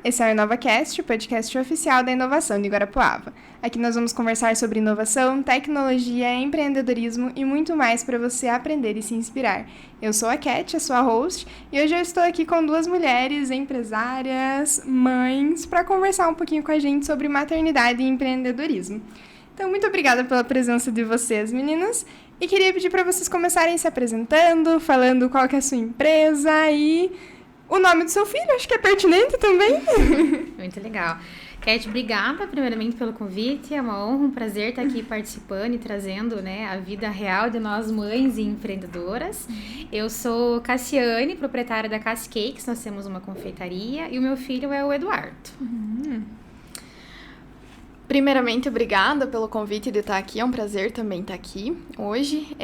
Esse é o InovaCast, o podcast oficial da inovação de Guarapuava. Aqui nós vamos conversar sobre inovação, tecnologia, empreendedorismo e muito mais para você aprender e se inspirar. Eu sou a Cat, a sua host, e hoje eu estou aqui com duas mulheres empresárias, mães, para conversar um pouquinho com a gente sobre maternidade e empreendedorismo. Então, muito obrigada pela presença de vocês, meninas, e queria pedir para vocês começarem se apresentando, falando qual que é a sua empresa e o nome do seu filho, acho que é pertinente também. Muito legal. Cat, obrigada primeiramente pelo convite, é uma honra, um prazer estar aqui participando e trazendo, né, a vida real de nós mães e empreendedoras. Eu sou Cassiane, proprietária da Cassi Cakes, nós temos uma confeitaria e o meu filho é o Eduardo. Primeiramente, obrigada pelo convite de estar aqui, é um prazer também estar aqui hoje.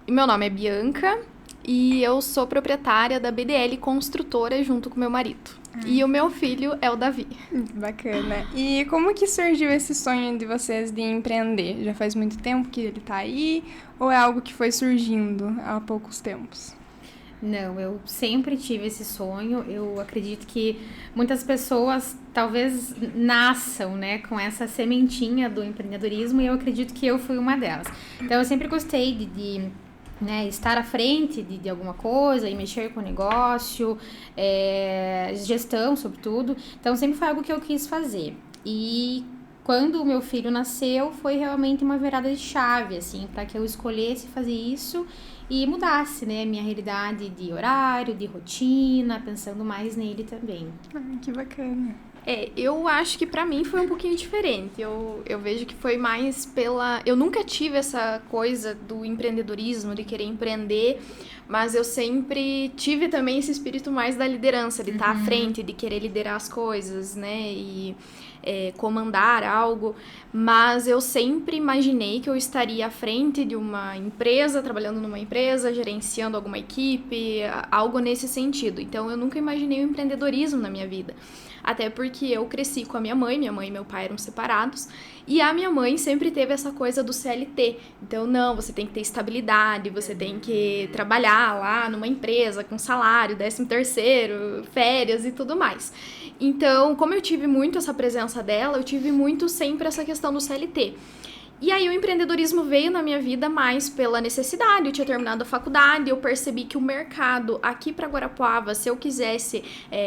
Meu nome é Bianca e eu sou proprietária da BDL Construtora junto com meu marido. E o meu filho é o Davi. Bacana. E como que surgiu esse sonho de vocês de empreender? Já faz muito tempo que ele tá aí ou é algo que foi surgindo há poucos tempos? Não, eu sempre tive esse sonho. Eu acredito que muitas pessoas talvez nasçam, né, com essa sementinha do empreendedorismo e eu acredito que eu fui uma delas. Então, eu sempre gostei de estar à frente de alguma coisa e mexer com o negócio, gestão, sobretudo. Então, sempre foi algo que eu quis fazer. E quando o meu filho nasceu, foi realmente uma virada de chave, assim, para que eu escolhesse fazer isso e mudasse, né, minha realidade de horário, de rotina, pensando mais nele também. Que bacana. Eu acho que pra mim foi um pouquinho diferente. Eu vejo que foi mais pela... Eu nunca tive essa coisa do empreendedorismo, de querer empreender, mas eu sempre tive também esse espírito mais da liderança, de estar à frente, de querer liderar as coisas, né, e comandar algo, mas eu sempre imaginei que eu estaria à frente de uma empresa, trabalhando numa empresa, gerenciando alguma equipe, algo nesse sentido. Então, eu nunca imaginei o empreendedorismo na minha vida. Até porque eu cresci com a minha mãe e meu pai eram separados, e a minha mãe sempre teve essa coisa do CLT. Então, não, você tem que ter estabilidade, você tem que trabalhar lá numa empresa com salário, 13º, férias e tudo mais. Então, como eu tive muito essa presença dela, eu tive muito sempre essa questão do CLT. E aí o empreendedorismo veio na minha vida mais pela necessidade. Eu tinha terminado a faculdade, eu percebi que o mercado aqui para Guarapuava, se eu quisesse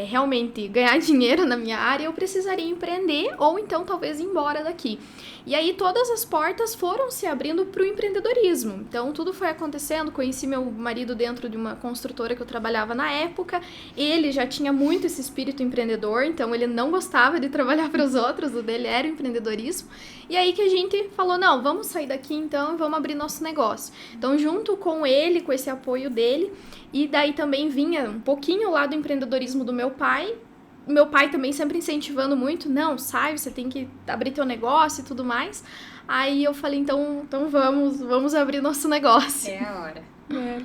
realmente ganhar dinheiro na minha área, eu precisaria empreender ou então talvez ir embora daqui. E aí todas as portas foram se abrindo para o empreendedorismo. Então tudo foi acontecendo, conheci meu marido dentro de uma construtora que eu trabalhava na época. Ele já tinha muito esse espírito empreendedor, então ele não gostava de trabalhar para os outros, o dele era o empreendedorismo. E aí que a gente falou, não, vamos sair daqui então e vamos abrir nosso negócio. Então, junto com ele, com esse apoio dele, e daí também vinha um pouquinho lá do empreendedorismo do meu pai. Meu pai também sempre incentivando muito, não, sai, você tem que abrir teu negócio e tudo mais. Aí eu falei, então vamos abrir nosso negócio. É a hora.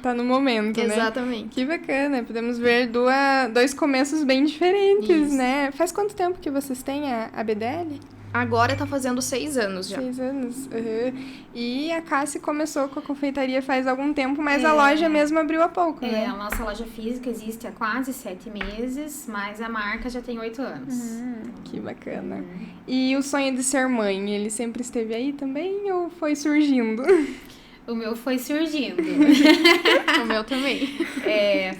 Tá no momento, né? Exatamente. Que bacana, podemos ver dois começos bem diferentes, Isso. né? Faz quanto tempo que vocês têm a BDL? Agora tá fazendo 6 anos já. 6 anos. E a Cassi começou com a confeitaria faz algum tempo, mas a loja mesmo abriu há pouco, né? A nossa loja física existe há quase 7 meses, mas a marca já tem 8 anos. Que bacana. E o sonho de ser mãe, ele sempre esteve aí também ou foi surgindo? O meu foi surgindo. O meu também.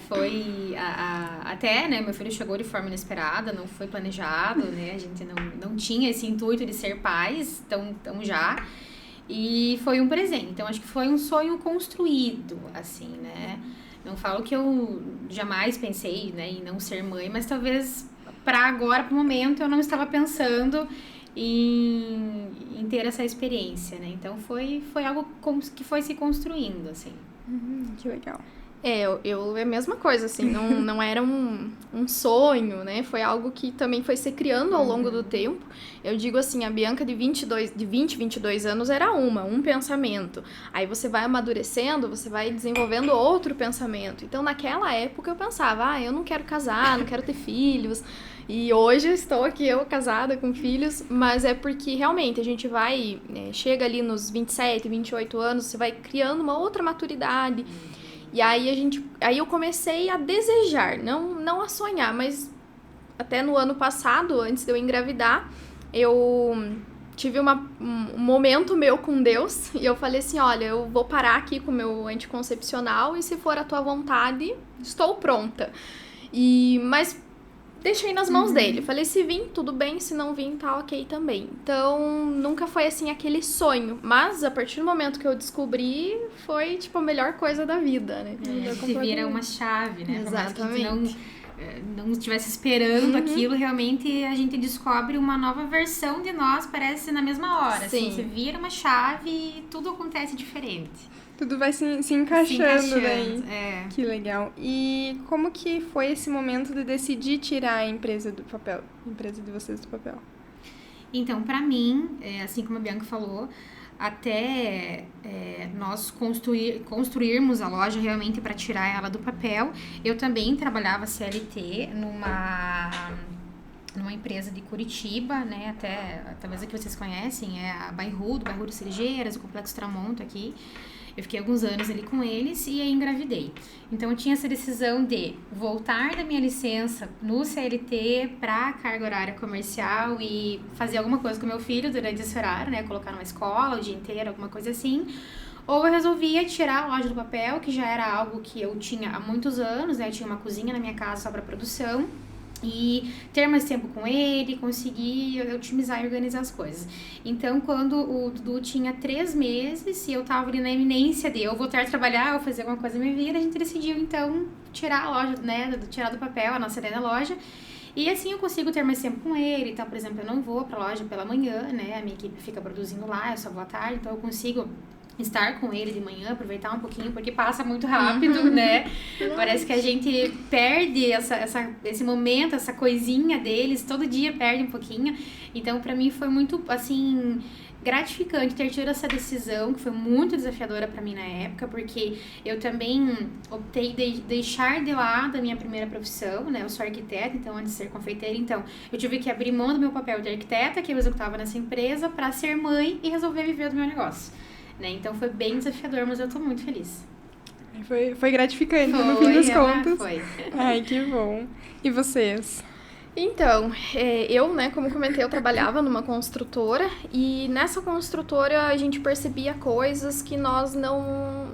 Foi até, né, meu filho chegou de forma inesperada, não foi planejado, né, a gente não tinha esse intuito de ser pais, então já, e foi um presente, então acho que foi um sonho construído, assim, né, não falo que eu jamais pensei, né, em não ser mãe, mas talvez para agora, para o momento, eu não estava pensando em ter essa experiência, né? Então foi algo que foi se construindo, assim. Que legal. Eu é a mesma coisa, assim, não era um sonho, né? Foi algo que também foi se criando ao longo do tempo. Eu digo assim, a Bianca de 20, 22 anos era um pensamento. Aí você vai amadurecendo, você vai desenvolvendo outro pensamento. Então, naquela época, eu pensava, eu não quero casar, não quero ter filhos. E hoje estou aqui, eu casada com filhos, mas é porque realmente a gente vai, chega ali nos 27, 28 anos, você vai criando uma outra maturidade. E aí eu comecei a desejar, não a sonhar, mas até no ano passado, antes de eu engravidar, eu tive um momento meu com Deus e eu falei assim, olha, eu vou parar aqui com o meu anticoncepcional e se for a tua vontade, estou pronta. Mas deixei nas mãos dele. Falei, se vir, tudo bem, se não vir, tá ok também. Então, nunca foi assim aquele sonho. Mas a partir do momento que eu descobri, foi tipo a melhor coisa da vida, né? Se vira uma chave, né? Exatamente. Por mais que não estivesse esperando aquilo, realmente a gente descobre uma nova versão de nós, parece na mesma hora. Sim. Assim, você vira uma chave e tudo acontece diferente. Tudo vai se encaixando daí. É. Que legal. E como que foi esse momento de decidir tirar a empresa do papel? A empresa de vocês do papel? Então, pra mim, assim como a Bianca falou, até nós construirmos a loja realmente para tirar ela do papel, eu também trabalhava CLT numa empresa de Curitiba, né, até talvez a que vocês conhecem, é a Bairro Cerejeiras, o Complexo Tramonto aqui. Eu fiquei alguns anos ali com eles e aí engravidei. Então, eu tinha essa decisão de voltar da minha licença no CLT para carga horária comercial e fazer alguma coisa com meu filho durante esse horário, né? Colocar numa escola o dia inteiro, alguma coisa assim. Ou eu resolvia tirar a loja do papel, que já era algo que eu tinha há muitos anos, né? Eu tinha uma cozinha na minha casa só para produção. E ter mais tempo com ele, conseguir otimizar e organizar as coisas. Então, quando o Dudu tinha 3 meses e eu tava ali na iminência de eu voltar a trabalhar ou fazer alguma coisa na minha vida, a gente decidiu, então, tirar a loja, né, tirar do papel a nossa ideia da loja. E assim eu consigo ter mais tempo com ele. Então, por exemplo, eu não vou pra loja pela manhã, né, a minha equipe fica produzindo lá, eu só vou à tarde, então eu consigo estar com ele de manhã, aproveitar um pouquinho, porque passa muito rápido, né? Parece que a gente perde esse momento, essa coisinha deles, todo dia perde um pouquinho. Então, pra mim foi muito, assim, gratificante ter tido essa decisão, que foi muito desafiadora pra mim na época, porque eu também optei de deixar de lado a minha primeira profissão, né? Eu sou arquiteta, então, antes de ser confeiteira, então, eu tive que abrir mão do meu papel de arquiteta, que eu executava nessa empresa, pra ser mãe e resolver viver do meu negócio. Né? Então foi bem desafiador, mas eu tô muito feliz. Foi gratificante, no fim das contas. Foi. Ai, que bom. E vocês? Então, eu, né, como comentei, eu trabalhava numa construtora e nessa construtora a gente percebia coisas que nós não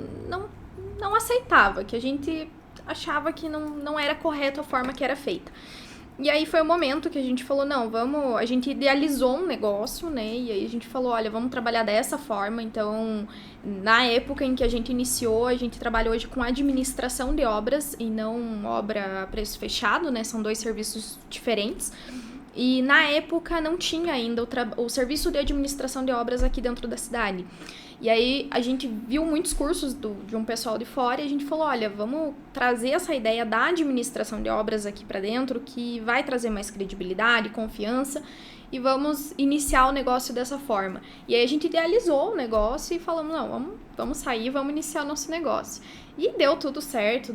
aceitava, que a gente achava que não era correto a forma que era feita. E aí foi o momento que a gente falou, não, a gente idealizou um negócio, né, e aí a gente falou, olha, vamos trabalhar dessa forma. Então, na época em que a gente iniciou, a gente trabalha hoje com administração de obras e não obra a preço fechado, né, são 2 serviços diferentes. E na época não tinha ainda o serviço de administração de obras aqui dentro da cidade. E aí a gente viu muitos cursos de um pessoal de fora e a gente falou, olha, vamos trazer essa ideia da administração de obras aqui para dentro, que vai trazer mais credibilidade, confiança, e vamos iniciar o negócio dessa forma. E aí a gente idealizou o negócio e falamos, não, vamos sair, vamos iniciar o nosso negócio. E deu tudo certo.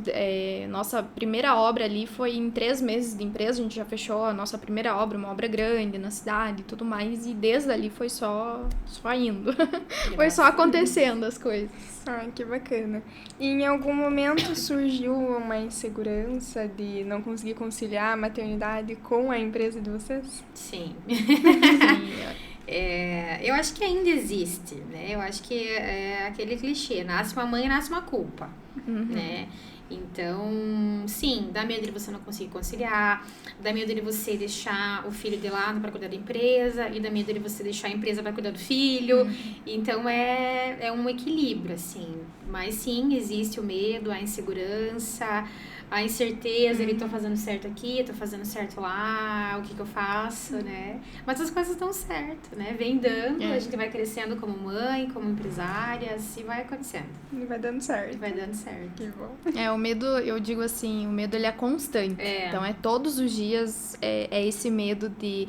Nossa primeira obra ali foi em 3 meses de empresa, a gente já fechou a nossa primeira obra, uma obra grande na cidade e tudo mais, e desde ali foi só indo. Foi só acontecendo as coisas. Ah, que bacana. E em algum momento surgiu uma insegurança de não conseguir conciliar a maternidade com a empresa de vocês? Sim. Eu acho que ainda existe, né? Eu acho que é aquele clichê, nasce uma mãe, nasce uma culpa, né? Então, sim, dá medo de você não conseguir conciliar, dá medo de você deixar o filho de lado para cuidar da empresa, e dá medo de você deixar a empresa para cuidar do filho. Então, é um equilíbrio, assim. Mas, sim, existe o medo, a insegurança, a incerteza, tô fazendo certo aqui, tô fazendo certo lá, o que eu faço, né? Mas as coisas dão certo, né? Vem dando, a gente vai crescendo como mãe, como empresária, e vai acontecendo. E vai dando certo. Vai dando certo. Que bom. O medo, eu digo assim, o medo ele é constante. Então, todos os dias esse medo de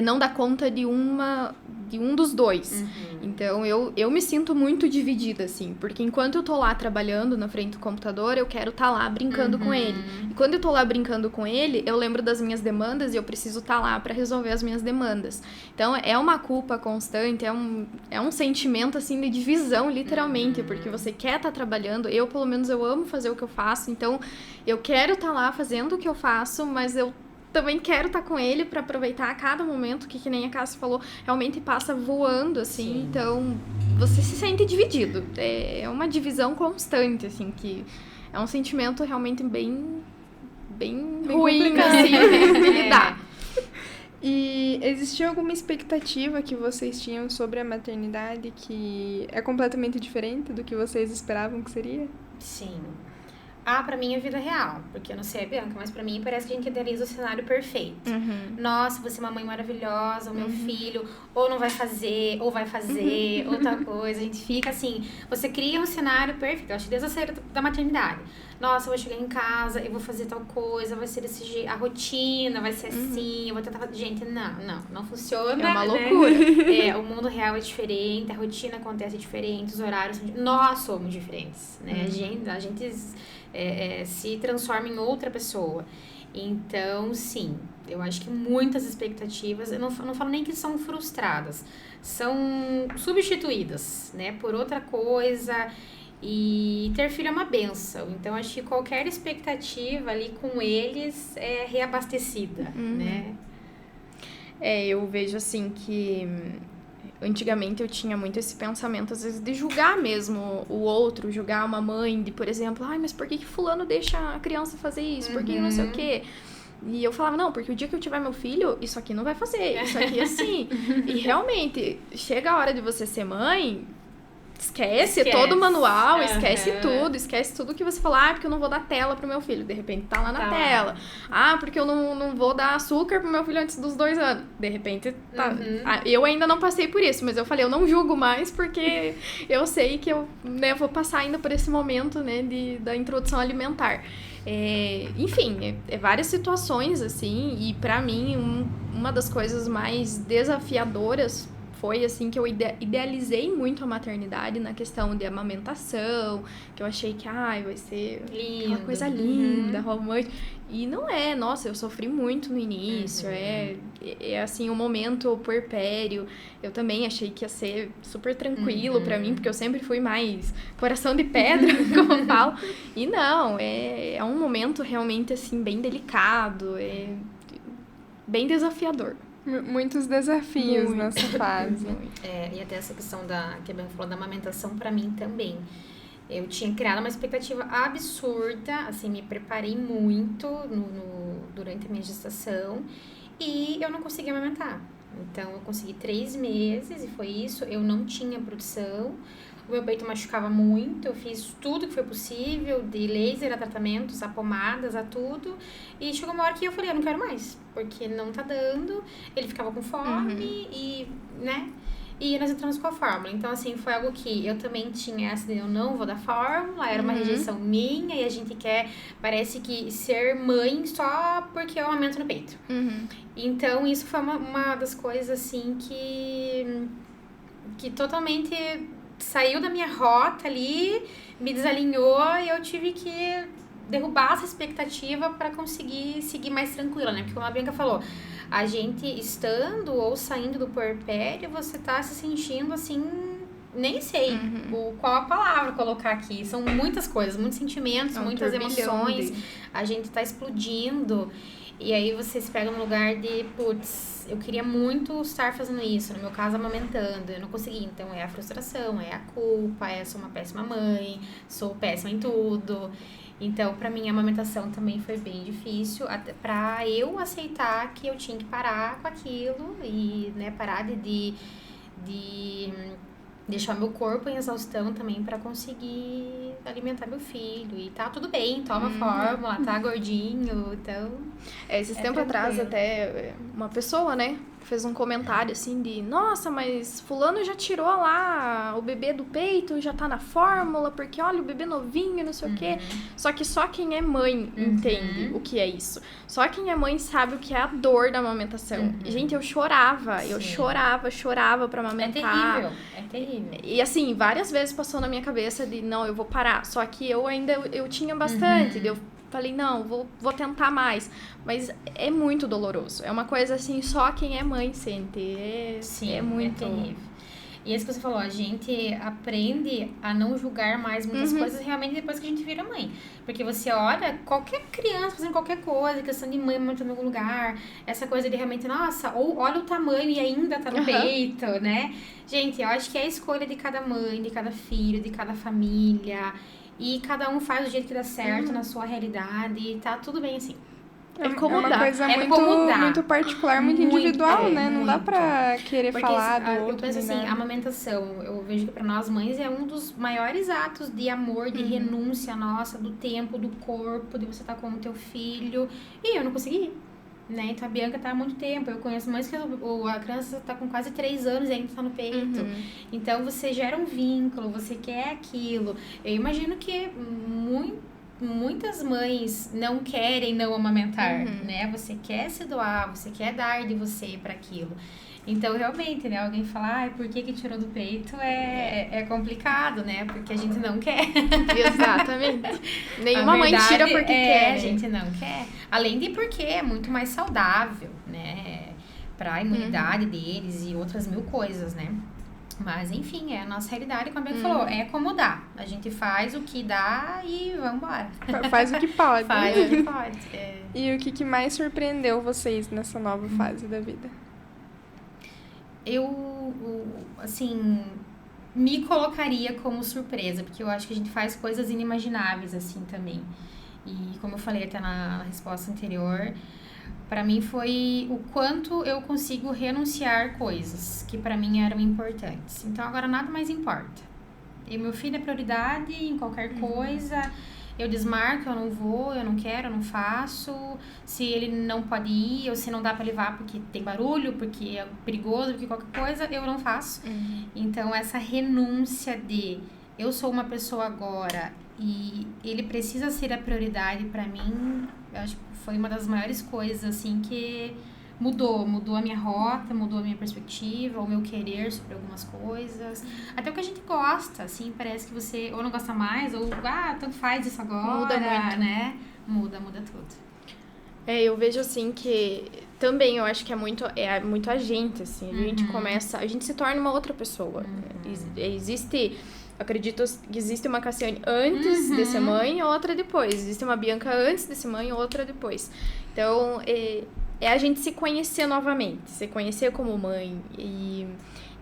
não dar conta de um dos dois. Então, eu me sinto muito dividida, assim, porque enquanto eu tô lá trabalhando na frente do computador, eu quero estar lá brincando com ele. E quando eu tô lá brincando com ele, eu lembro das minhas demandas e eu preciso estar lá para resolver as minhas demandas. Então, é uma culpa constante, é um sentimento, assim, de divisão, literalmente, porque você quer estar trabalhando, pelo menos, eu amo fazer o que eu faço, então, eu quero estar lá fazendo o que eu faço, mas eu também quero estar com ele para aproveitar a cada momento, que nem a Cássia falou, realmente passa voando, assim. Sim. Então, você se sente dividido. É uma divisão constante, assim, que é um sentimento realmente bem ruim, assim, de lidar. E existia alguma expectativa que vocês tinham sobre a maternidade que é completamente diferente do que vocês esperavam que seria? Sim. Pra mim é vida real, porque eu não sei a Bianca, mas pra mim parece que a gente idealiza o cenário perfeito. Nossa, você é uma mãe maravilhosa, o meu filho ou não vai fazer, ou vai fazer, outra coisa. A gente fica assim, você cria um cenário perfeito. Eu acho que desde a saída da maternidade. Nossa, eu vou chegar em casa, eu vou fazer tal coisa, vai ser desse jeito, a rotina vai ser assim, eu vou tentar... Gente, não funciona. É uma loucura. O mundo real é diferente, a rotina acontece diferente, os horários são diferentes. Nós somos diferentes, né? A gente se transforma em outra pessoa. Então, sim, eu acho que muitas expectativas, eu não falo nem que são frustradas, são substituídas, né, por outra coisa. E ter filho é uma benção. Então, acho que qualquer expectativa ali com eles é reabastecida, né? Eu vejo assim que antigamente eu tinha muito esse pensamento, às vezes, de julgar mesmo o outro, julgar uma mãe, de, por exemplo, mas por que fulano deixa a criança fazer isso? Por que não sei o quê? E eu falava, não, porque o dia que eu tiver meu filho, isso aqui não vai fazer, isso aqui é assim. E realmente, chega a hora de você ser mãe... Esquece todo o manual, esquece tudo que você falou, porque eu não vou dar tela pro meu filho, de repente tá lá na tela. Porque eu não vou dar açúcar pro meu filho antes dos 2 anos, de repente tá. Eu ainda não passei por isso, mas eu falei, eu não julgo mais, porque eu sei que eu vou passar ainda por esse momento, né, da introdução alimentar. Enfim, várias situações, assim, e pra mim, uma das coisas mais desafiadoras foi assim que eu idealizei muito a maternidade na questão de amamentação, que eu achei que vai ser uma coisa linda, romântica. E não é, nossa, eu sofri muito no início, é assim, um momento puerpério, eu também achei que ia ser super tranquilo pra mim, porque eu sempre fui mais coração de pedra, como eu falo. E não, é um momento realmente, assim, bem delicado, bem desafiador. Muitos desafios nessa fase. E até essa questão que a Bianca falou da amamentação, pra mim também. Eu tinha criado uma expectativa absurda, assim, me preparei muito durante a minha gestação e eu não conseguia amamentar. Então, eu consegui 3 meses e foi isso. Eu não tinha produção. O meu peito machucava muito, eu fiz tudo que foi possível, de laser a tratamentos, a pomadas, a tudo. E chegou uma hora que eu falei, eu não quero mais, porque não tá dando. Ele ficava com fome e, né? E nós entramos com a fórmula. Então, assim, foi algo que eu também tinha essa de eu não vou dar fórmula, era uma rejeição minha e a gente quer, parece que ser mãe só porque eu amamento no peito. Então, isso foi uma das coisas, assim, que totalmente saiu da minha rota ali, me desalinhou e eu tive que derrubar essa expectativa para conseguir seguir mais tranquila, né? Porque como a Bianca falou, a gente estando ou saindo do puerpério, você tá se sentindo assim, nem sei qual a palavra colocar aqui. São muitas coisas, muitos sentimentos, muitas emoções. A gente tá explodindo. E aí você se pega num lugar de, putz, eu queria muito estar fazendo isso, no meu caso amamentando, eu não consegui. Então é a frustração, é a culpa, sou uma péssima mãe, sou péssima em tudo. Então, pra mim, a amamentação também foi bem difícil, até pra eu aceitar que eu tinha que parar com aquilo e, né, parar de deixar meu corpo em exaustão também pra conseguir alimentar meu filho. E tá tudo bem, toma fórmula, tá gordinho, então... Esses tempos atrás, até uma pessoa, né, fez um comentário assim de, nossa, mas fulano já tirou lá o bebê do peito, já tá na fórmula, porque olha, o bebê novinho, não sei o quê. Só que só quem é mãe entende o que é isso. Só quem é mãe sabe o que é a dor da amamentação. Gente, eu chorava, chorava pra amamentar. É terrível. E assim, várias vezes passou na minha cabeça de, não, eu vou parar. Só que eu tinha bastante, eu falei, não, vou tentar mais. Mas é muito doloroso. É uma coisa assim, só quem é mãe sente. É muito... É terrível. E é isso que você falou, a gente aprende a não julgar mais muitas coisas realmente depois que a gente vira mãe. Porque você olha qualquer criança fazendo qualquer coisa, questão de mãe montando em algum lugar, essa coisa de realmente, nossa, ou olha o tamanho e ainda tá no peito, né? Gente, eu acho que é a escolha de cada mãe, de cada filho, de cada família. E cada um faz do jeito que dá certo na sua realidade e tá tudo bem assim. É uma coisa muito particular, muito individual, né? Não dá pra querer falar do outro. Eu penso assim, a amamentação, eu vejo que pra nós mães é um dos maiores atos de amor, de renúncia nossa, do tempo, do corpo, de você estar com o teu filho. E eu não consegui, né? Então a Bianca tá há muito tempo. Eu conheço mães que a criança tá com quase 3 anos e ainda tá no peito. Então você gera um vínculo, você quer aquilo. Eu imagino que muitas mães não querem não amamentar, né? Você quer se doar, você quer dar de você para aquilo. Então, realmente, né? Alguém falar, por que tirou do peito é complicado, né? Porque a gente não quer. Exatamente. Nenhuma mãe tira porque quer. A gente não quer. Além de porque é muito mais saudável, né? Pra imunidade deles e outras mil coisas, né? Mas, enfim, é a nossa realidade, como a Bianca falou, é como dá. A gente faz o que dá e vambora. Faz o que pode. Faz o que pode. E o que mais surpreendeu vocês nessa nova fase da vida? Eu, assim, me colocaria como surpresa, porque eu acho que a gente faz coisas inimagináveis, assim, também. E como eu falei até na resposta anterior, pra mim foi o quanto eu consigo renunciar coisas que pra mim eram importantes. Então agora nada mais importa. E meu filho é prioridade em qualquer coisa. Eu desmarco, eu não vou, eu não quero, eu não faço. Se ele não pode ir, ou se não dá pra levar porque tem barulho, porque é perigoso, porque qualquer coisa, eu não faço. Então essa renúncia de eu sou uma pessoa agora e ele precisa ser a prioridade pra mim, eu acho que foi uma das maiores coisas, assim, que mudou a minha rota, mudou a minha perspectiva, o meu querer sobre algumas coisas. Até o que a gente gosta, assim, parece que você ou não gosta mais, ou, tanto faz isso agora, muda muito, né? Muda tudo. Eu vejo, assim, que também eu acho que é muito a gente, assim, a gente se torna uma outra pessoa. Acredito que existe uma Cassiane antes de ser mãe e outra depois. Existe uma Bianca antes de ser mãe e outra depois. Então, é a gente se conhecer novamente, se conhecer como mãe. E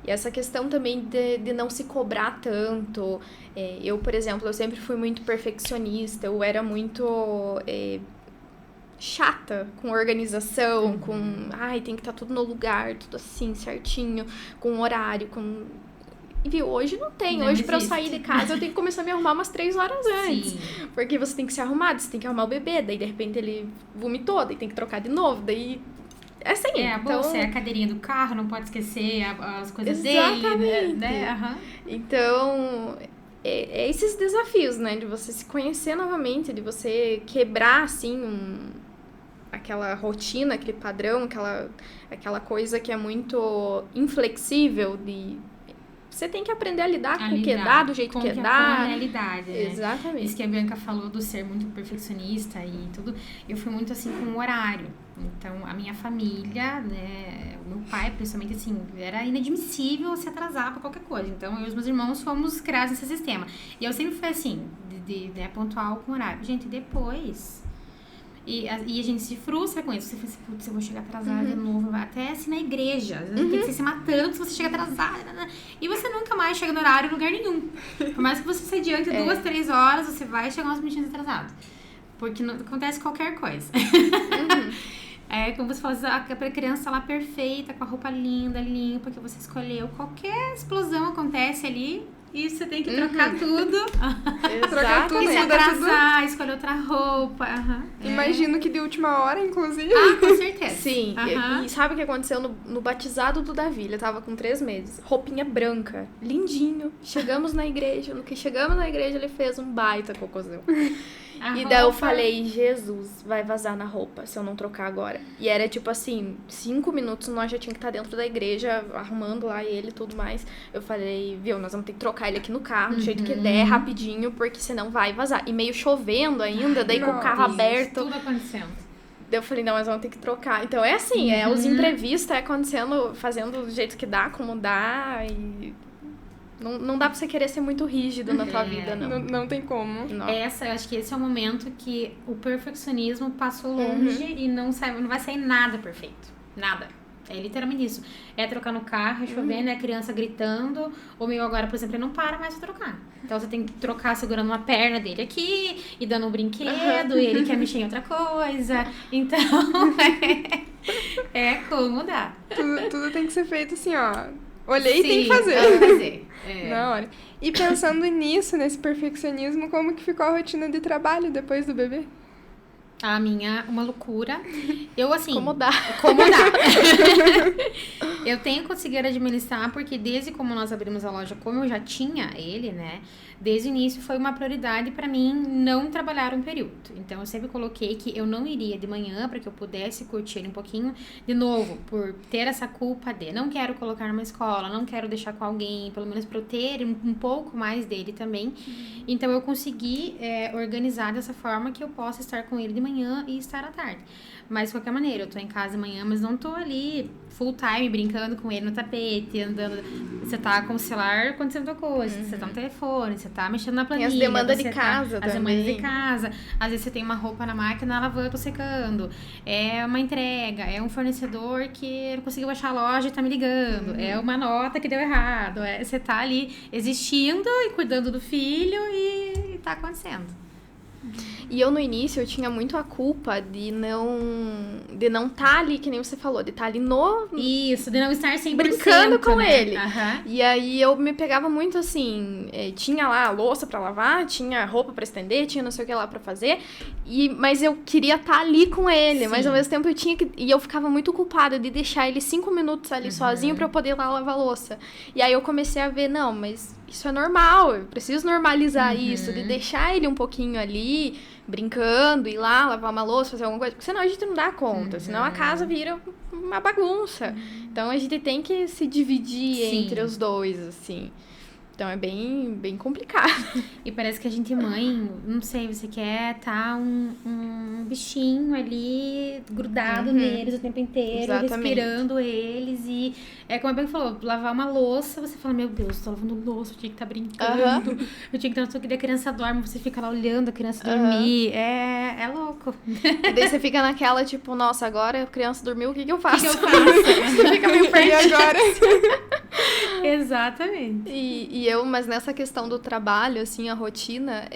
essa questão também de não se cobrar tanto. Eu, por exemplo, eu sempre fui muito perfeccionista. Eu era muito chata com organização, com... tem que estar tudo no lugar, tudo assim, certinho, com horário, com... E hoje não tem. Hoje, pra eu sair de casa, eu tenho que começar a me arrumar umas 3 horas antes. Sim. Porque você tem que se arrumar, você tem que arrumar o bebê, daí de repente ele vomitou, daí tem que trocar de novo, daí... É assim, então... bolsa, é a cadeirinha do carro, não pode esquecer as coisas dele, né? Então, é esses desafios, né? De você se conhecer novamente, de você quebrar, assim, aquela rotina, aquele padrão, aquela coisa que é muito inflexível de... Você tem que aprender a lidar com o que dá, do jeito que dá. Com a realidade, né? Exatamente. Isso que a Bianca falou do ser muito perfeccionista e tudo. Eu fui muito assim com o horário. Então, a minha família, né? O meu pai, principalmente, assim, era inadmissível se atrasar pra qualquer coisa. Então, eu e os meus irmãos fomos criados nesse sistema. E eu sempre fui assim, de pontual com horário. Gente, depois... E a gente se frustra com isso. Você fala assim, putz, eu vou chegar atrasada de novo. Até assim na igreja. Às vezes tem que se matando se você chega atrasada. E você nunca mais chega no horário em lugar nenhum. Por mais que você se adiante 2, 3 horas, você vai chegar uns minutinhos atrasado. Porque não acontece qualquer coisa. Como você falou, a criança lá perfeita, com a roupa linda, limpa, que você escolheu. Qualquer explosão acontece ali... E você tem que trocar tudo. Trocar tudo. E se atrasar, escolher outra roupa. Imagino que de última hora, inclusive. Com certeza. Sim. E sabe o que aconteceu no batizado do Davi? Ele tava com 3 meses. Roupinha branca. Lindinho. Chegamos na igreja. No que chegamos na igreja, ele fez um baita cocôzão. E daí eu falei, Jesus, vai vazar na roupa se eu não trocar agora. E era tipo assim, 5 minutos nós já tinha que estar dentro da igreja, arrumando lá ele e tudo mais. Eu falei, nós vamos ter que trocar ele aqui no carro, do jeito que der, rapidinho, porque senão vai vazar. E meio chovendo ainda, daí com o carro aberto. Tudo acontecendo. Daí eu falei, não, mas vamos ter que trocar. Então é assim, os imprevistos acontecendo, fazendo do jeito que dá, como dá, Não dá pra você querer ser muito rígido na tua vida, não. Não tem como. Não. Eu acho que esse é o momento que o perfeccionismo passou longe e não vai sair nada perfeito. Nada. É literalmente isso. É trocar no carro, é chovendo, é a criança gritando. O meu agora, por exemplo, ele não para mais de trocar. Então você tem que trocar segurando uma perna dele aqui e dando um brinquedo, e ele quer mexer em outra coisa. Então, é como dá. Tudo tem que ser feito assim, ó. Olhei e tem que Sim, fazer. tem que fazer. Na hora. E pensando nisso, nesse perfeccionismo, como que ficou a rotina de trabalho depois do bebê? A minha, uma loucura. Eu, assim... Como dá. Eu tenho conseguido administrar, porque desde como nós abrimos a loja, como eu já tinha ele, né? Desde o início foi uma prioridade pra mim não trabalhar um período. Então, eu sempre coloquei que eu não iria de manhã para que eu pudesse curtir ele um pouquinho. De novo, por ter essa culpa de não quero colocar numa escola, não quero deixar com alguém, pelo menos para eu ter um pouco mais dele também. Então, eu consegui organizar dessa forma que eu possa estar com ele de manhã e estar à tarde. Mas, de qualquer maneira, eu tô em casa de manhã, mas não tô ali full time brincando com ele no tapete, andando. Você tá com o celular acontecendo outra coisa, você tá no telefone, você tá mexendo na planilha. Tem as demandas de casa também. As demandas de casa. Às vezes você tem uma roupa na máquina, lavando, eu tô secando. É uma entrega, é um fornecedor que não conseguiu achar a loja e tá me ligando. É uma nota que deu errado. Você tá ali existindo e cuidando do filho e tá acontecendo. E eu, no início, eu tinha muito a culpa de não tá ali, que nem você falou, de estar ali Isso, de não estar 100%, brincando com né? ele. E aí eu me pegava muito assim, tinha lá a louça pra lavar, tinha roupa pra estender, tinha não sei o que lá pra fazer, mas eu queria estar ali com ele, mas ao mesmo tempo eu tinha que... E eu ficava muito culpada de deixar ele 5 minutos ali sozinho pra eu poder ir lá lavar a louça. E aí eu comecei a ver, não, mas isso é normal, eu preciso normalizar isso, de deixar ele um pouquinho ali, brincando, ir lá, lavar uma louça, fazer alguma coisa, porque senão a gente não dá conta, senão a casa vira uma bagunça. Então a gente tem que se dividir entre os dois, assim. Então é bem complicado. E parece que a gente, mãe, não sei, você quer um bichinho ali grudado neles o tempo inteiro, respirando eles. E é como a Ben falou, lavar uma louça, você fala, meu Deus, tô lavando louça, eu tinha que estar brincando, eu tinha que estar no que a criança dorme, você fica lá olhando a criança dormir. É louco. E daí você fica naquela, tipo, nossa, agora a criança dormiu, o que eu faço? O que eu faço? Você fica meio perdido. E agora? Exatamente. Mas nessa questão do trabalho, assim, a rotina,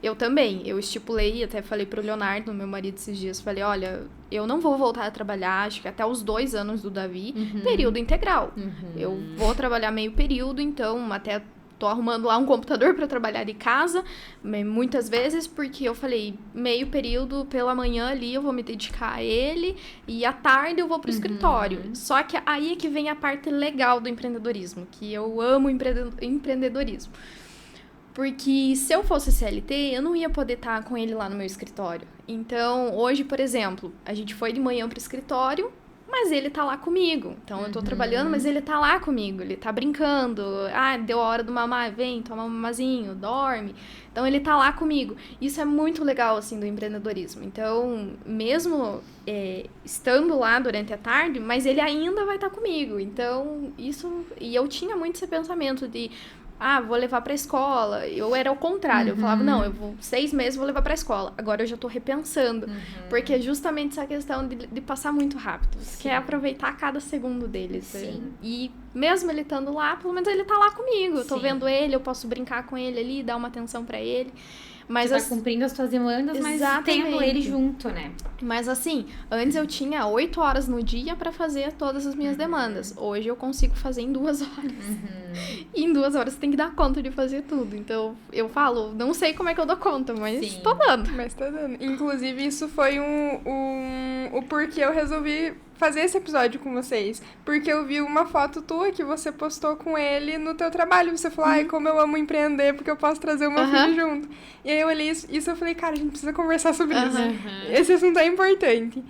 eu também, eu estipulei, até falei pro Leonardo, meu marido, esses dias, falei, olha, eu não vou voltar a trabalhar, acho que até os 2 anos do Davi, período integral. Eu vou trabalhar meio período, então, até tô arrumando lá um computador para trabalhar de casa, muitas vezes, porque eu falei, meio período pela manhã ali eu vou me dedicar a ele, e à tarde eu vou pro escritório. Só que aí é que vem a parte legal do empreendedorismo, que eu amo empreendedorismo. Porque se eu fosse CLT, eu não ia poder estar com ele lá no meu escritório. Então, hoje, por exemplo, a gente foi de manhã pro escritório, mas ele tá lá comigo. Então, eu tô trabalhando, mas ele tá lá comigo. Ele tá brincando. Ah, deu a hora do mamar, vem, toma um mamazinho, dorme. Então, ele tá lá comigo. Isso é muito legal, assim, do empreendedorismo. Então, mesmo estando lá durante a tarde, mas ele ainda vai estar comigo. Então, isso... E eu tinha muito esse pensamento de... vou levar pra escola. Eu era o contrário. Eu falava, não, eu vou 6 meses, vou levar pra escola. Agora eu já tô repensando. Porque é justamente essa questão de passar muito rápido. Você quer aproveitar cada segundo deles. Sim. E mesmo ele estando lá, pelo menos ele tá lá comigo. Eu tô vendo ele, eu posso brincar com ele ali, dar uma atenção pra ele. Mas você tá cumprindo as suas demandas, mas tendo ele junto, né? Mas assim, antes eu tinha 8 horas no dia pra fazer todas as minhas demandas. Hoje eu consigo fazer em 2 horas. E em 2 horas você tem que dar conta de fazer tudo. Então, eu falo, não sei como é que eu dou conta, mas tô dando. Mas tá dando. Inclusive, isso foi o porquê eu resolvi fazer esse episódio com vocês. Porque eu vi uma foto tua que você postou com ele no teu trabalho. Você falou, ai, como eu amo empreender, porque eu posso trazer o meu filho junto. E aí eu olhei isso e eu falei, cara, a gente precisa conversar sobre isso. Esse assunto é importante.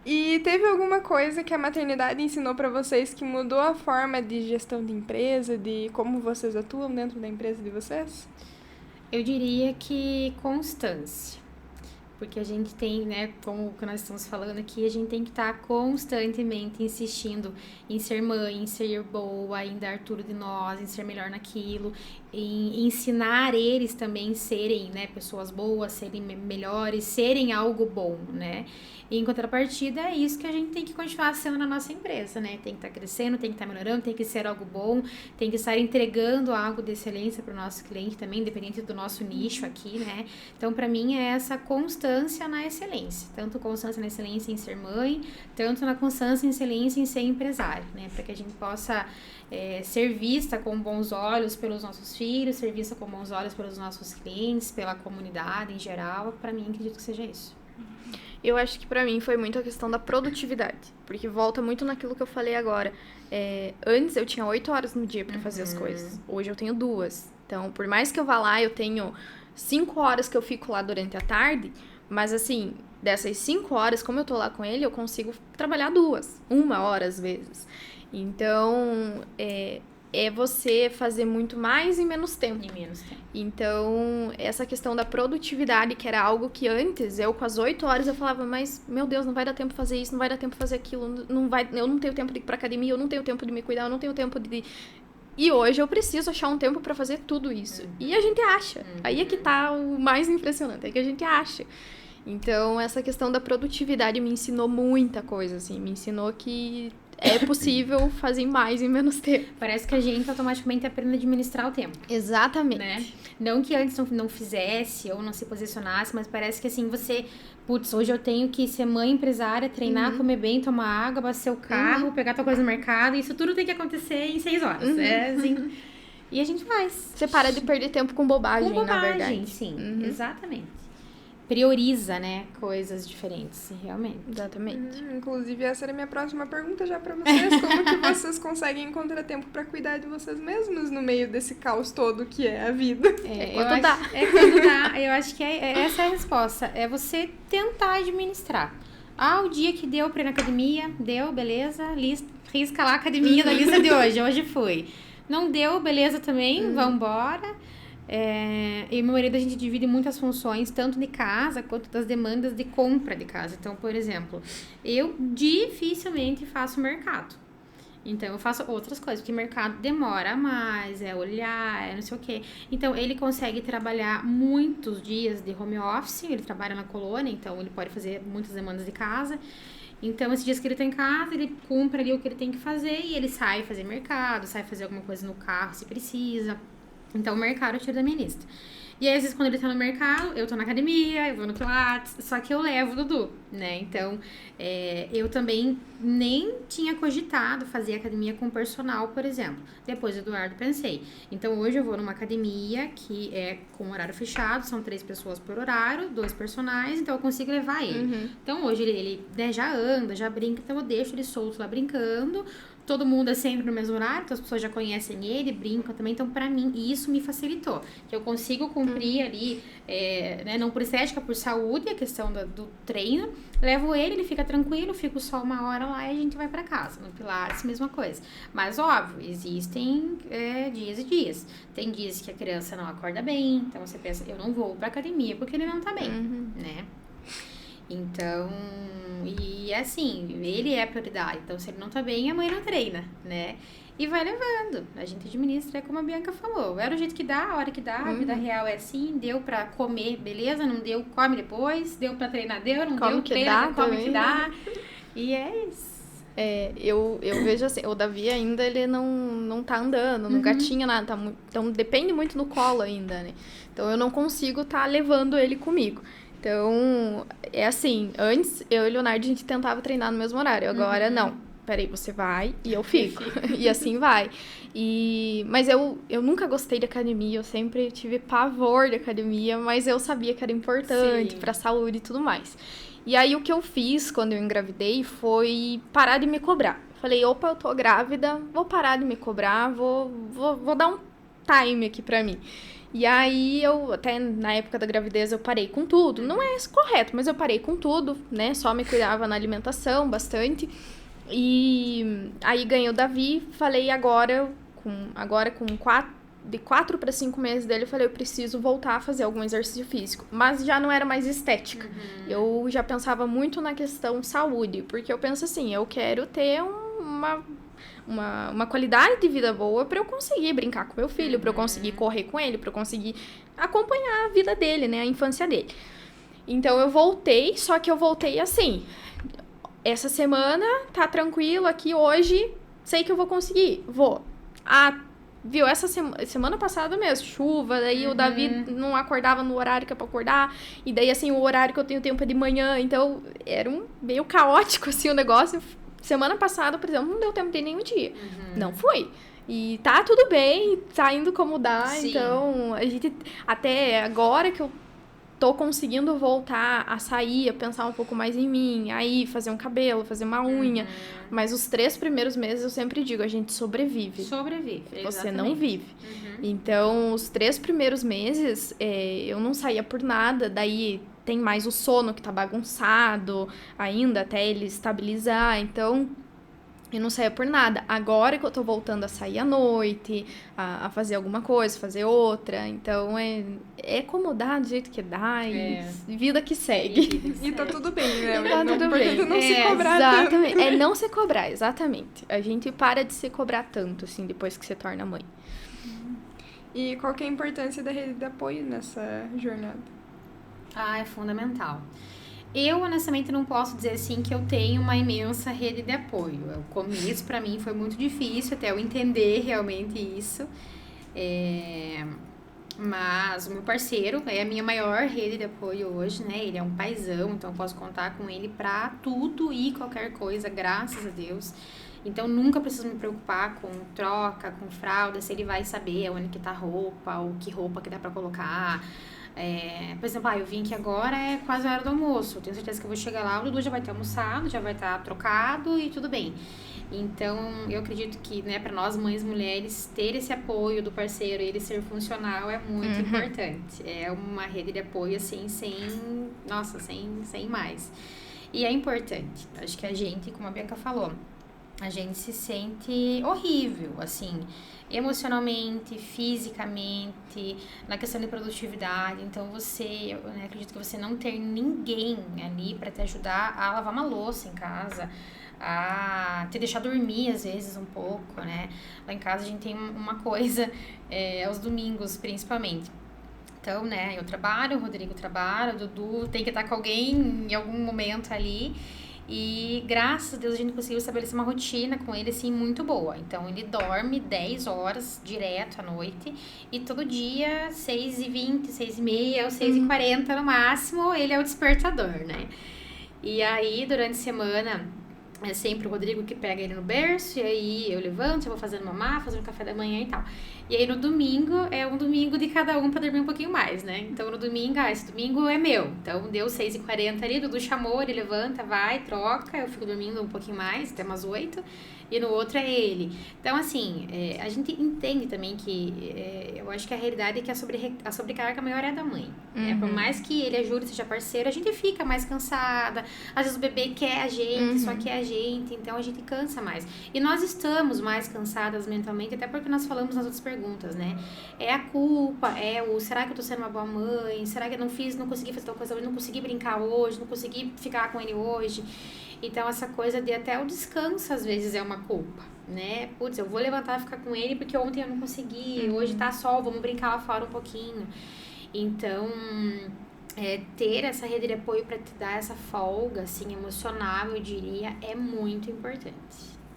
E teve alguma coisa que a maternidade ensinou pra vocês que mudou a forma de gestão de empresa, de como vocês atuam dentro da empresa de vocês? Eu diria que constância. porque a gente tem, né, como o que nós estamos falando aqui, a gente tem que estar constantemente insistindo em ser mãe, em ser boa, em dar tudo de nós, em ser melhor naquilo, em ensinar eles também serem, né, pessoas boas, serem melhores, serem algo bom, né? E em contrapartida, é isso que a gente tem que continuar sendo na nossa empresa, né? Tem que estar crescendo, tem que estar melhorando, tem que ser algo bom, tem que estar entregando algo de excelência para o nosso cliente também, independente do nosso nicho aqui, né? Então, para mim, é essa constância na excelência. Tanto constância na excelência em ser mãe, tanto na constância em excelência em ser empresário, né? Para que a gente possa ser vista com bons olhos pelos nossos filhos, ser vista com bons olhos pelos nossos clientes, pela comunidade em geral. Para mim, acredito que seja isso. Eu acho que pra mim foi muito a questão da produtividade, porque volta muito naquilo que eu falei agora. Antes eu tinha 8 horas no dia pra fazer as coisas, hoje eu tenho 2. Então, por mais que eu vá lá, eu tenho 5 horas que eu fico lá durante a tarde, mas assim, dessas 5 horas, como eu tô lá com ele, eu consigo trabalhar 2, 1 hora às vezes. Então, é você fazer muito mais em menos tempo. Então, essa questão da produtividade, que era algo que antes, eu com as 8 horas, eu falava, mas, meu Deus, não vai dar tempo fazer isso, não vai dar tempo fazer aquilo, eu não tenho tempo de ir pra academia, eu não tenho tempo de me cuidar, eu não tenho tempo de... E hoje eu preciso achar um tempo pra fazer tudo isso. E a gente acha. Aí é que tá o mais impressionante, é que a gente acha. Então, essa questão da produtividade me ensinou muita coisa, assim, me ensinou que é possível fazer mais em menos tempo. Parece que a gente automaticamente aprende a administrar o tempo. Exatamente. Né? Não que antes não fizesse ou não se posicionasse, mas parece que assim, você... Putz, hoje eu tenho que ser mãe, empresária, treinar, comer bem, tomar água, abastecer o carro, pegar tua coisa no mercado. Isso tudo tem que acontecer em 6 horas. Assim... E a gente faz. Você para de perder tempo com bobagem, na verdade. Sim, exatamente. Prioriza, né, coisas diferentes, realmente. Exatamente. Inclusive, essa era a minha próxima pergunta já pra vocês. Como que vocês conseguem encontrar tempo pra cuidar de vocês mesmos no meio desse caos todo que é a vida? Quando dá. Quando dá. Eu acho que essa é a resposta. É você tentar administrar. O dia que deu pra ir na academia, deu, beleza, risca lá a academia da lista de hoje. Hoje fui. Não deu, beleza também, vambora. E meu marido, a gente divide muitas funções, tanto de casa quanto das demandas de compra de casa. Então, por exemplo, eu dificilmente faço mercado. Então, eu faço outras coisas, porque mercado demora mais, olhar, não sei o quê. Então, ele consegue trabalhar muitos dias de home office, ele trabalha na colônia, então ele pode fazer muitas demandas de casa. Então, esses dias que ele tá em casa, ele cumpre ali o que ele tem que fazer e ele sai fazer mercado, sai fazer alguma coisa no carro se precisa. Então, o mercado eu tiro da minha lista. E aí, às vezes, quando ele tá no mercado, eu tô na academia, eu vou no Pilates, só que eu levo o Dudu, né? Então, eu também nem tinha cogitado fazer academia com personal, por exemplo. Depois do Eduardo, pensei. Então, hoje eu vou numa academia que é com horário fechado, são 3 pessoas por horário, 2 personagens, então eu consigo levar ele. Então, hoje ele né, já anda, já brinca, então eu deixo ele solto lá brincando. Todo mundo é sempre no mesmo horário, então as pessoas já conhecem ele, brincam também. Então, pra mim, isso me facilitou. Que eu consigo cumprir ali, né, não por estética, por saúde, a questão do treino. Levo ele fica tranquilo, fico só 1 hora lá e a gente vai pra casa. No Pilates, mesma coisa. Mas, óbvio, existem dias e dias. Tem dias que a criança não acorda bem, então você pensa, eu não vou pra academia porque ele não tá bem, né? Então, e assim, ele é a prioridade. Então, se ele não tá bem, a mãe não treina, né? E vai levando. A gente administra, como a Bianca falou. Era o jeito que dá, a hora que dá. A vida real é assim. Deu pra comer, beleza. Não deu, come depois. Deu pra treinar, deu. Não come deu, que treina, dá, come também. que dá. E é isso. Eu vejo assim, o Davi ainda, ele não tá andando, não gatinha nada. Então, depende muito do colo ainda, né? Então, eu não consigo tá levando ele comigo. Então, é assim, antes eu e o Leonardo a gente tentava treinar no mesmo horário, agora não. Peraí, você vai e eu fico. E assim vai. Mas eu nunca gostei de academia, eu sempre tive pavor de academia, mas eu sabia que era importante pra saúde e tudo mais. E aí o que eu fiz quando eu engravidei foi parar de me cobrar. Falei, opa, eu tô grávida, vou parar de me cobrar, vou dar um time aqui pra mim. E aí, eu, até na época da gravidez, eu parei com tudo. Não é isso correto, mas eu parei com tudo, né? Só me cuidava na alimentação, bastante. E aí, ganhei o Davi. Falei, agora com de 4 para 5 meses dele, eu falei, eu preciso voltar a fazer algum exercício físico. Mas já não era mais estética. Eu já pensava muito na questão saúde, porque eu penso assim, eu quero ter uma qualidade de vida boa para eu conseguir brincar com meu filho, para eu conseguir correr com ele, para eu conseguir acompanhar a vida dele, né, a infância dele. Então eu voltei, só que eu voltei assim, essa semana tá tranquilo aqui hoje, sei que eu vou conseguir, vou. Viu, essa semana passada mesmo, chuva, daí o Davi não acordava no horário que é pra acordar, e daí, assim, o horário que eu tenho tempo é de manhã, então era meio caótico, assim, o negócio. Semana passada, por exemplo, não deu tempo de nenhum dia. Não fui. E tá tudo bem, tá indo como dá, Sim. Então, a gente, até agora que eu tô conseguindo voltar a sair, a pensar um pouco mais em mim, aí fazer um cabelo, fazer uma unha. Mas os 3 primeiros meses eu sempre digo, a gente sobrevive. Sobrevive, Você exatamente. não vive. Então, os 3 primeiros meses, eu não saía por nada, daí tem mais o sono que tá bagunçado ainda, até ele estabilizar, então... Eu não saía por nada. Agora que eu tô voltando a sair à noite, a fazer alguma coisa, fazer outra. Então, é como dá, do jeito que dá e vida que segue. E tá tudo bem, né? Tá tudo bem. Não se cobrar exatamente. tanto. É não se cobrar, exatamente. A gente para de se cobrar tanto, assim, depois que se torna mãe. E qual que é a importância da rede de apoio nessa jornada? É fundamental. Eu, honestamente, não posso dizer, assim, que eu tenho uma imensa rede de apoio. O começo, pra mim, foi muito difícil até eu entender realmente isso. Mas o meu parceiro é a minha maior rede de apoio hoje, né? Ele é um paizão, então eu posso contar com ele pra tudo e qualquer coisa, graças a Deus. Então, nunca preciso me preocupar com troca, com fralda, se ele vai saber onde que tá a roupa, ou que roupa que dá pra colocar. Por exemplo, eu vim aqui agora, é quase a hora do almoço. Eu tenho certeza que eu vou chegar lá, o Dudu já vai ter almoçado, já vai estar trocado e tudo bem. Então, eu acredito que, né, para nós mães mulheres, ter esse apoio do parceiro, ele ser funcional é muito importante. É uma rede de apoio, assim, sem mais. E é importante. Acho que a gente, como a Bianca falou, a gente se sente horrível, assim, emocionalmente, fisicamente, na questão de produtividade. Então, eu acredito que você não ter ninguém ali para te ajudar a lavar uma louça em casa, a te deixar dormir, às vezes, um pouco, né? Lá em casa a gente tem uma coisa, aos domingos, principalmente. Então, né, eu trabalho, o Rodrigo trabalha, o Dudu tem que estar com alguém em algum momento ali. E graças a Deus a gente conseguiu estabelecer uma rotina com ele, assim, muito boa. Então, ele dorme 10 horas direto à noite. E todo dia, 6h20, 6h30 ou 6h40 no máximo, ele é o despertador, né? E aí, durante a semana, é sempre o Rodrigo que pega ele no berço. E aí, eu levanto, eu vou fazendo mamar, fazendo café da manhã e tal. E aí, no domingo, é um domingo de cada um pra dormir um pouquinho mais, né? Então, no domingo, esse domingo é meu. Então, deu 6h40 ali, o Dudu chamou, ele levanta, vai, troca. Eu fico dormindo um pouquinho mais, até umas 8. E no outro é ele. Então, assim, a gente entende também que... eu acho que a realidade é que a sobrecarga maior é da mãe. Por mais que ele ajude, seja parceiro, a gente fica mais cansada. Às vezes o bebê quer a gente, só quer a gente. Então, a gente cansa mais. E nós estamos mais cansadas mentalmente, até porque nós falamos nas outras perguntas, né? É a culpa, será que eu tô sendo uma boa mãe? Será que eu não consegui fazer tal coisa hoje? Não consegui brincar hoje? Não consegui ficar com ele hoje? Então, essa coisa de até o descanso, às vezes, é uma culpa, né? Putz, eu vou levantar e ficar com ele porque ontem eu não consegui, hoje tá sol, vamos brincar lá fora um pouquinho. Então, ter essa rede de apoio para te dar essa folga, assim, emocional, eu diria, é muito importante.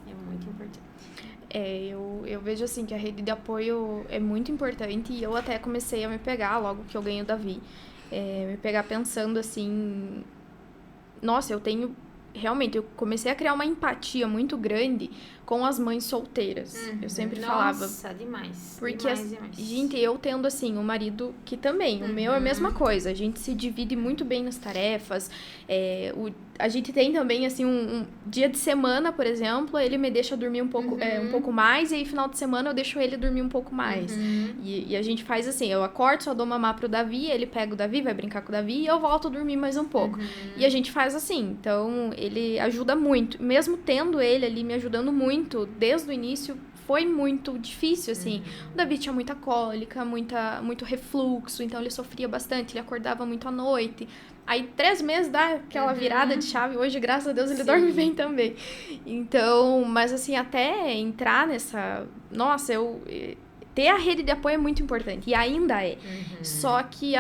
É muito importante. Eu vejo, assim, que a rede de apoio é muito importante e eu até comecei a me pegar logo que eu ganhei o Davi. Me pegar pensando, assim... Nossa, realmente, eu comecei a criar uma empatia muito grande com as mães solteiras. Eu sempre falava. Nossa, demais. Porque, demais. gente, eu tendo, assim, um marido que também, o meu é a mesma coisa. A gente se divide muito bem nas tarefas. A gente tem também, assim, um dia de semana, por exemplo, ele me deixa dormir um pouco mais, e aí, final de semana, eu deixo ele dormir um pouco mais. E a gente faz assim, eu acordo, só dou mamar pro Davi, ele pega o Davi, vai brincar com o Davi, e eu volto a dormir mais um pouco. E a gente faz assim, então, ele ajuda muito. Mesmo tendo ele ali me ajudando muito, desde o início, foi muito difícil, assim. O Davi tinha muita cólica, muito refluxo, então ele sofria bastante, ele acordava muito à noite. Aí 3 meses dá aquela virada de chave. Hoje, graças a Deus, ele dorme bem também. Então, mas assim, até entrar nessa... Nossa, ter a rede de apoio é muito importante. E ainda é. Só que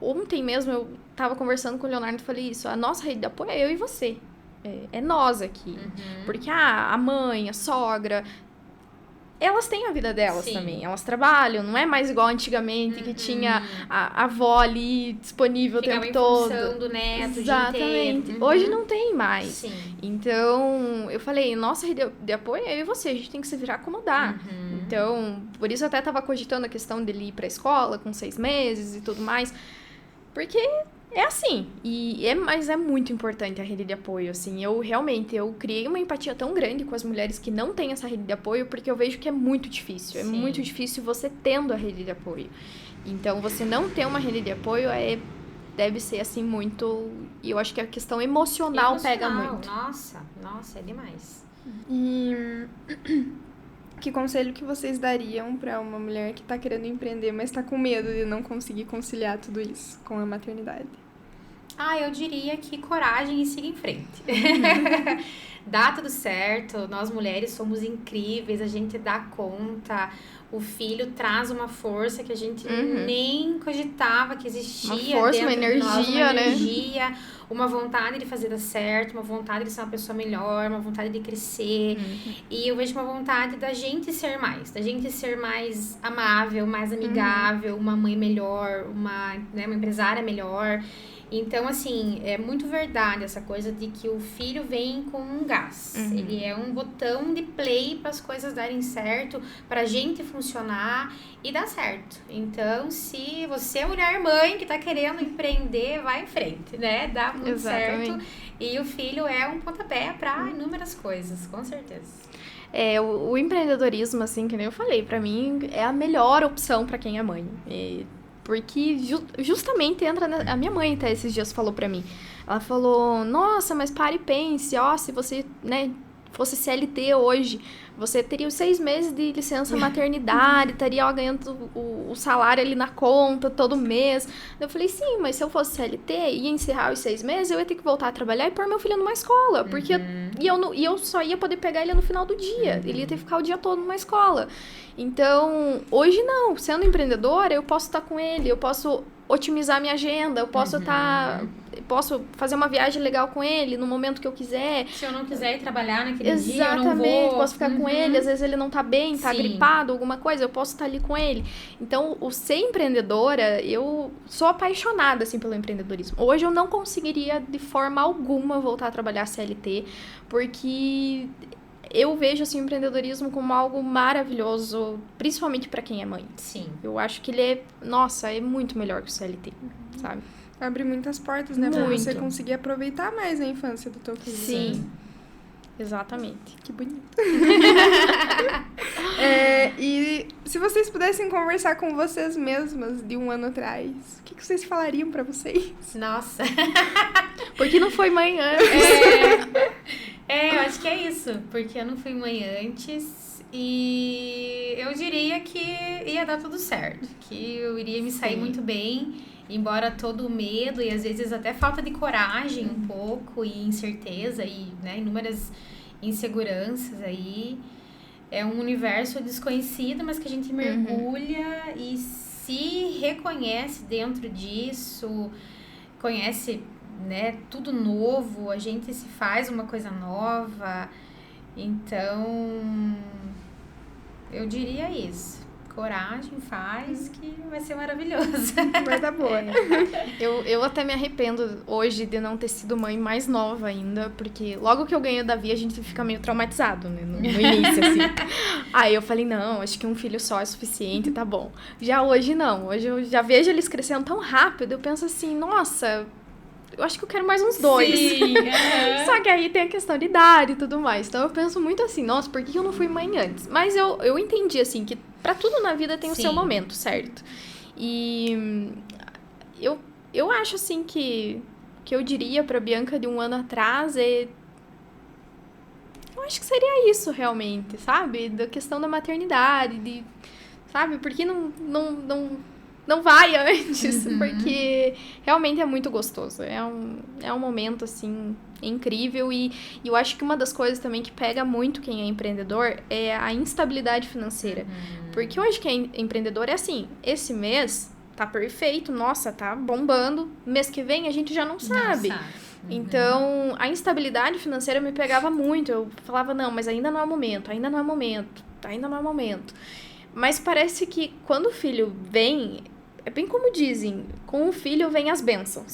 ontem mesmo eu tava conversando com o Leonardo e falei isso. A nossa rede de apoio é eu e você. É nós aqui. Porque a mãe, a sogra... Elas têm a vida delas também. Elas trabalham. Não é mais igual antigamente, que tinha a avó ali disponível o tempo todo. Ficava em função do neto. Exatamente. Hoje não tem mais. Sim. Então, eu falei, nossa rede de apoio é eu e você. A gente tem que se virar como dá. Então, por isso eu até tava cogitando a questão dele ir pra escola com 6 meses e tudo mais. Porque... é assim, mas é muito importante a rede de apoio, assim, eu criei uma empatia tão grande com as mulheres que não têm essa rede de apoio, porque eu vejo que é muito difícil, muito difícil você tendo a rede de apoio. Então, você não ter uma rede de apoio deve ser, assim, muito... E eu acho que a questão emocional pega muito. Nossa, é demais. E que conselho que vocês dariam pra uma mulher que tá querendo empreender, mas tá com medo de não conseguir conciliar tudo isso com a maternidade? Eu diria que coragem e siga em frente. Dá tudo certo, nós mulheres somos incríveis, a gente dá conta, o filho traz uma força que a gente nem cogitava que existia. Uma força, uma energia, né? Uma vontade de fazer dar certo, uma vontade de ser uma pessoa melhor, uma vontade de crescer. E eu vejo uma vontade da gente ser mais amável, mais amigável, uma mãe melhor, uma empresária melhor. Então, assim, é muito verdade essa coisa de que o filho vem com um gás. Ele é um botão de play para as coisas darem certo, para a gente funcionar e dar certo. Então, se você é mulher mãe que tá querendo empreender, vai em frente, né? Dá muito certo. E o filho é um pontapé para inúmeras coisas, com certeza. O empreendedorismo, assim, que nem eu falei, pra mim é a melhor opção pra quem é mãe. Porque justamente a minha mãe até esses dias falou pra mim. Ela falou, nossa, mas pare e pense, se você, fosse CLT hoje, você teria os 6 meses de licença maternidade, estaria ganhando o salário ali na conta todo mês. Eu falei, sim, mas se eu fosse CLT e ia encerrar os 6 meses, eu ia ter que voltar a trabalhar e pôr meu filho numa escola, porque eu só ia poder pegar ele no final do dia, ele ia ter que ficar o dia todo numa escola. Então, hoje não, sendo empreendedora, eu posso estar com ele, eu posso otimizar minha agenda, eu posso posso fazer uma viagem legal com ele no momento que eu quiser. Se eu não quiser ir trabalhar naquele dia, eu não Exatamente, vou. Posso ficar com ele, às vezes ele não tá bem, tá gripado, alguma coisa, eu posso estar ali com ele. Então, o ser empreendedora, eu sou apaixonada, assim, pelo empreendedorismo. Hoje eu não conseguiria, de forma alguma, voltar a trabalhar CLT, porque... eu vejo, assim, o empreendedorismo como algo maravilhoso, principalmente pra quem é mãe. Sim. Eu acho que ele é muito melhor que o CLT, sabe? Abre muitas portas, né? Pra você conseguir aproveitar mais a infância do teu filho. Sim. Exatamente. Que bonito. E se vocês pudessem conversar com vocês mesmas de 1 ano atrás, o que vocês falariam pra vocês? Nossa. Porque não foi mãe antes. Eu acho que é isso. Porque eu não fui mãe antes e eu diria que ia dar tudo certo. Que eu iria me sair muito bem, embora todo o medo e às vezes até falta de coragem um pouco e incerteza e inúmeras inseguranças aí. É um universo desconhecido, mas que a gente mergulha e se reconhece dentro disso, conhece, tudo novo, a gente se faz uma coisa nova. Então, eu diria isso. Coragem, faz, que vai ser maravilhoso. Vai dar boa. Eu até me arrependo hoje de não ter sido mãe mais nova ainda, porque logo que eu ganhei o Davi, a gente fica meio traumatizado, né, no início, assim. Aí eu falei, não, acho que um filho só é suficiente, tá bom. Já hoje não, hoje eu já vejo eles crescendo tão rápido, eu penso assim, nossa... eu acho que eu quero mais uns 2. Sim, Só que aí tem a questão de idade e tudo mais. Então eu penso muito assim, nossa, por que eu não fui mãe antes? Mas eu entendi, assim, que pra tudo na vida tem o seu momento, certo? E eu acho, assim, que eu diria pra Bianca de 1 ano atrás eu acho que seria isso realmente, sabe? Da questão da maternidade, sabe? Por que não vai antes? Porque realmente é muito gostoso. É um momento, assim, incrível. E eu acho que uma das coisas também que pega muito quem é empreendedor é a instabilidade financeira. Porque hoje quem é empreendedor é assim, esse mês tá perfeito, nossa, tá bombando. Mês que vem a gente já não sabe. Então, a instabilidade financeira me pegava muito. Eu falava, não, mas ainda não é o momento, ainda não é o momento, ainda não é o momento. Mas parece que quando o filho vem, é bem como dizem, com o filho vem as bênçãos.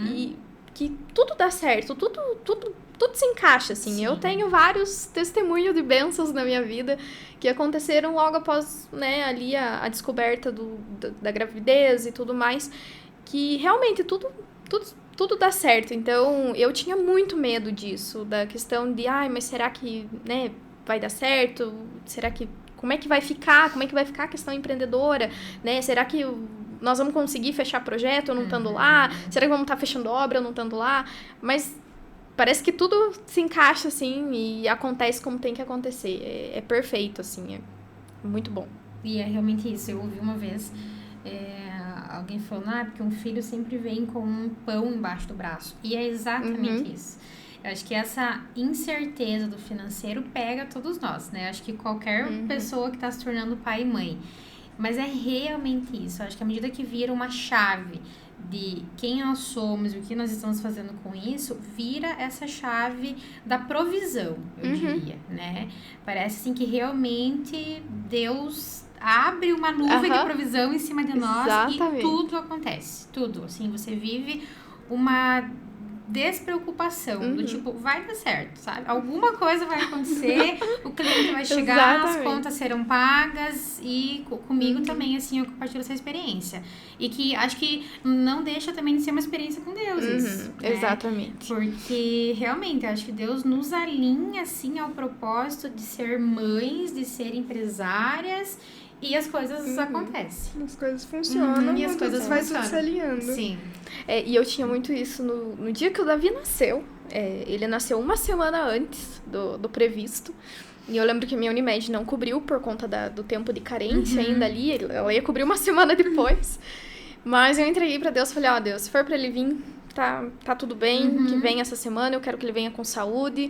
E que tudo dá certo, tudo se encaixa, assim. Sim. Eu tenho vários testemunhos de bênçãos na minha vida que aconteceram logo após, né, ali a descoberta da gravidez e tudo mais, que realmente tudo dá certo. Então, eu tinha muito medo disso, da questão de, mas será que, né, vai dar certo? Será que, como é que vai ficar? Como é que vai ficar a questão empreendedora, né? Será que nós vamos conseguir fechar projeto eu não estando lá? Será que vamos estar fechando obra eu não estando lá? Mas parece que tudo se encaixa, assim, e acontece como tem que acontecer. É perfeito, assim, é muito bom. E é realmente isso. Eu ouvi uma vez alguém falando, porque um filho sempre vem com um pão embaixo do braço. E é exatamente isso. Eu acho que essa incerteza do financeiro pega todos nós, né? Acho que qualquer pessoa que está se tornando pai e mãe. Mas é realmente isso. Eu acho que à medida que vira uma chave de quem nós somos e o que nós estamos fazendo com isso, vira essa chave da provisão, eu diria, né? Parece assim que realmente Deus abre uma nuvem de provisão em cima de nós. Exatamente. E tudo acontece, tudo. Assim, você vive uma despreocupação, do tipo, vai dar certo, sabe? Alguma coisa vai acontecer, o cliente vai chegar, as contas serão pagas e comigo também, assim, eu compartilho essa experiência. E que acho que não deixa também de ser uma experiência com Deus, isso, né? Exatamente. Porque, realmente, acho que Deus nos alinha, assim, ao propósito de ser mães, de ser empresárias. E as coisas acontecem. As coisas funcionam e as coisas vai tudo se alinhando. Sim. E eu tinha muito isso no dia que o Davi nasceu. Ele nasceu uma semana antes do previsto. E eu lembro que a minha Unimed não cobriu por conta do tempo de carência ainda ali. Ela ia cobrir uma semana depois. Mas eu entreguei pra Deus e falei, Deus, se for pra ele vir, tá tudo bem. Que venha essa semana, eu quero que ele venha com saúde.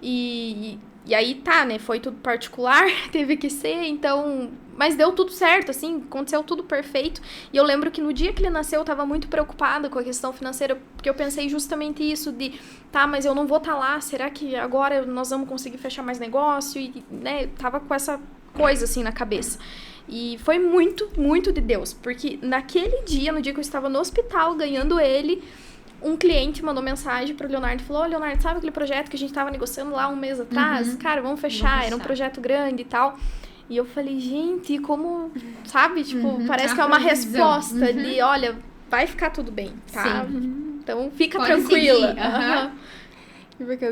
E aí né, foi tudo particular, teve que ser, então... Mas deu tudo certo, assim, aconteceu tudo perfeito. E eu lembro que no dia que ele nasceu, eu tava muito preocupada com a questão financeira, porque eu pensei justamente isso de, mas eu não vou estar lá, será que agora nós vamos conseguir fechar mais negócio? E, né, tava com essa coisa, assim, na cabeça. E foi muito, muito de Deus, porque naquele dia, no dia que eu estava no hospital ganhando ele... Um cliente mandou mensagem pro Leonardo e falou, Leonardo, sabe aquele projeto que a gente tava negociando lá um mês atrás? Cara, vamos fechar, era um projeto grande e tal. E eu falei, gente, como, sabe? Tipo, parece que é uma resposta de, olha, vai ficar tudo bem, tá? Então, fica tranquila. Porque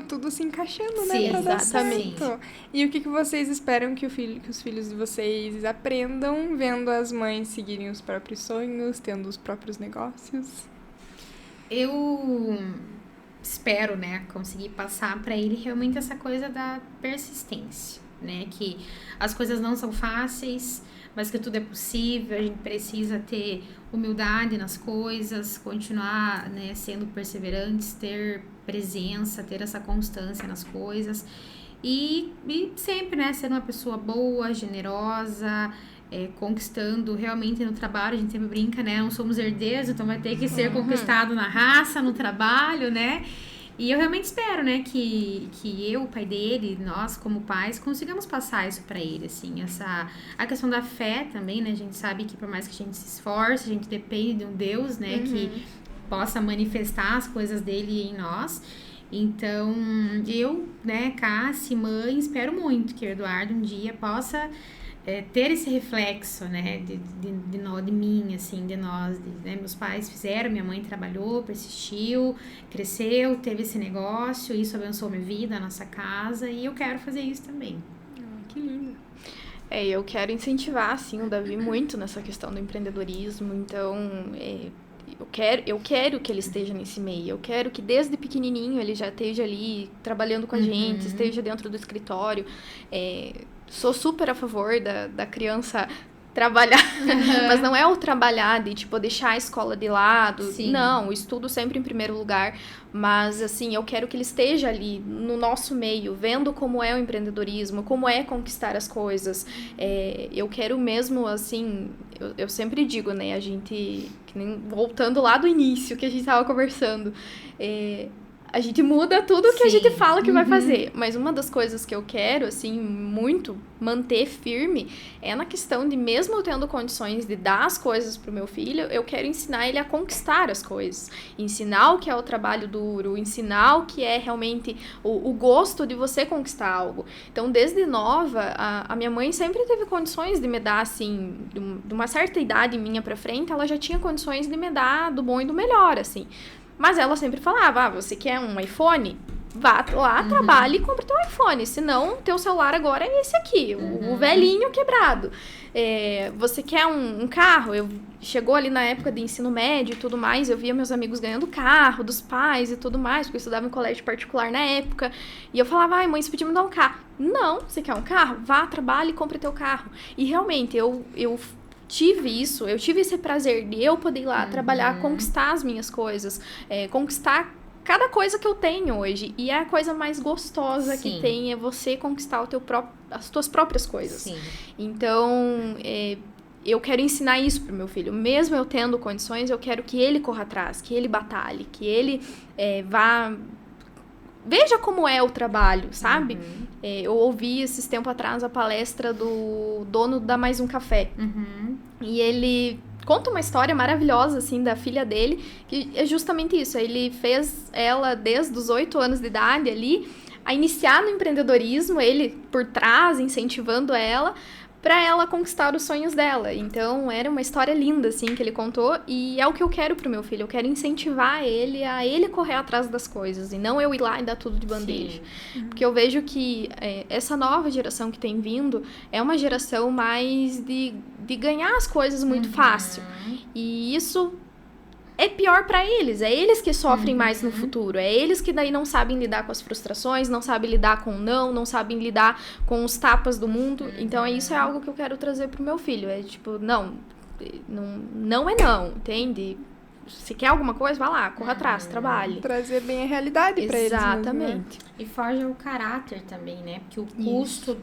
tudo se encaixando, né? Sim, pra dar exatamente. certo. E o que vocês esperam que os filhos de vocês aprendam vendo as mães seguirem os próprios sonhos, tendo os próprios negócios? Eu espero, né, conseguir passar para ele realmente essa coisa da persistência, né, que as coisas não são fáceis, mas que tudo é possível, a gente precisa ter humildade nas coisas, continuar, né, sendo perseverantes, ter presença, ter essa constância nas coisas e sempre, né, ser uma pessoa boa, generosa, conquistando realmente no trabalho. A gente sempre brinca, né? Não somos herdeiros, então vai ter que ser conquistado na raça, no trabalho, né? E eu realmente espero, né, que eu, o pai dele, nós como pais, consigamos passar isso pra ele, assim, a questão da fé também, né? A gente sabe que por mais que a gente se esforce, a gente depende de um Deus, né, que possa manifestar as coisas dele em nós. Então, eu, né, Cassi, mãe, espero muito que o Eduardo um dia possa ter esse reflexo, né, de mim, assim, de nós, né, meus pais fizeram, minha mãe trabalhou, persistiu, cresceu, teve esse negócio, isso abençoou minha vida, a nossa casa, e eu quero fazer isso também. Que lindo. Eu quero incentivar, assim, o Davi muito nessa questão do empreendedorismo, então, eu quero que ele esteja nesse meio, eu quero que desde pequenininho ele já esteja ali trabalhando com a gente, esteja dentro do escritório. Sou super a favor da criança trabalhar, mas não é o trabalhar de, tipo, deixar a escola de lado. Sim. Não, o estudo sempre em primeiro lugar, mas, assim, eu quero que ele esteja ali no nosso meio, vendo como é o empreendedorismo, como é conquistar as coisas. Eu quero mesmo, assim, eu sempre digo, né, a gente, que nem voltando lá do início que a gente tava conversando, a gente muda tudo que a gente fala que vai fazer. Mas uma das coisas que eu quero, assim, muito manter firme é na questão de, mesmo eu tendo condições de dar as coisas pro meu filho, eu quero ensinar ele a conquistar as coisas. Ensinar o que é o trabalho duro, ensinar o que é realmente o gosto de você conquistar algo. Então, desde nova, a minha mãe sempre teve condições de me dar, assim, de uma certa idade minha pra frente, ela já tinha condições de me dar do bom e do melhor, assim. Mas ela sempre falava, você quer um iPhone? Vá lá, trabalhe e compre teu iPhone. Senão, teu celular agora é esse aqui, o velhinho quebrado. Você quer um carro? Chegou ali na época de ensino médio e tudo mais, eu via meus amigos ganhando carro, dos pais e tudo mais, porque eu estudava em colégio particular na época. E eu falava, ai, mãe, você podia me dar um carro? Não, você quer um carro? Vá, trabalhe e compre teu carro. E realmente, eu tive esse prazer de eu poder ir lá trabalhar, conquistar as minhas coisas, conquistar cada coisa que eu tenho hoje. E a coisa mais gostosa que tem é você conquistar as tuas próprias coisas. Sim. Então, eu quero ensinar isso pro meu filho. Mesmo eu tendo condições, eu quero que ele corra atrás, que ele batalhe, que ele veja como é o trabalho, sabe? Eu ouvi esses tempos atrás a palestra do dono da Mais Um Café. E ele conta uma história maravilhosa, assim, da filha dele, que é justamente isso. Ele fez ela, desde os 8 anos de idade ali, a iniciar no empreendedorismo, ele por trás, incentivando ela, para ela conquistar os sonhos dela. Então, era uma história linda, assim, que ele contou, e é o que eu quero pro meu filho. Eu quero incentivar ele a ele correr atrás das coisas, e não eu ir lá e dar tudo de bandeja. Porque eu vejo que essa nova geração que tem vindo é uma geração mais de ganhar as coisas muito fácil. E isso é pior pra eles, é eles que sofrem mais no futuro, é eles que daí não sabem lidar com as frustrações, não sabem lidar com o não sabem lidar com os tapas do mundo. Então, isso é algo que eu quero trazer pro meu filho, é tipo, não é não, entende? Se quer alguma coisa, vá lá, corra atrás, trabalhe. Trazer bem a realidade pra eles. Exatamente. E forja o caráter também, né? Porque o custo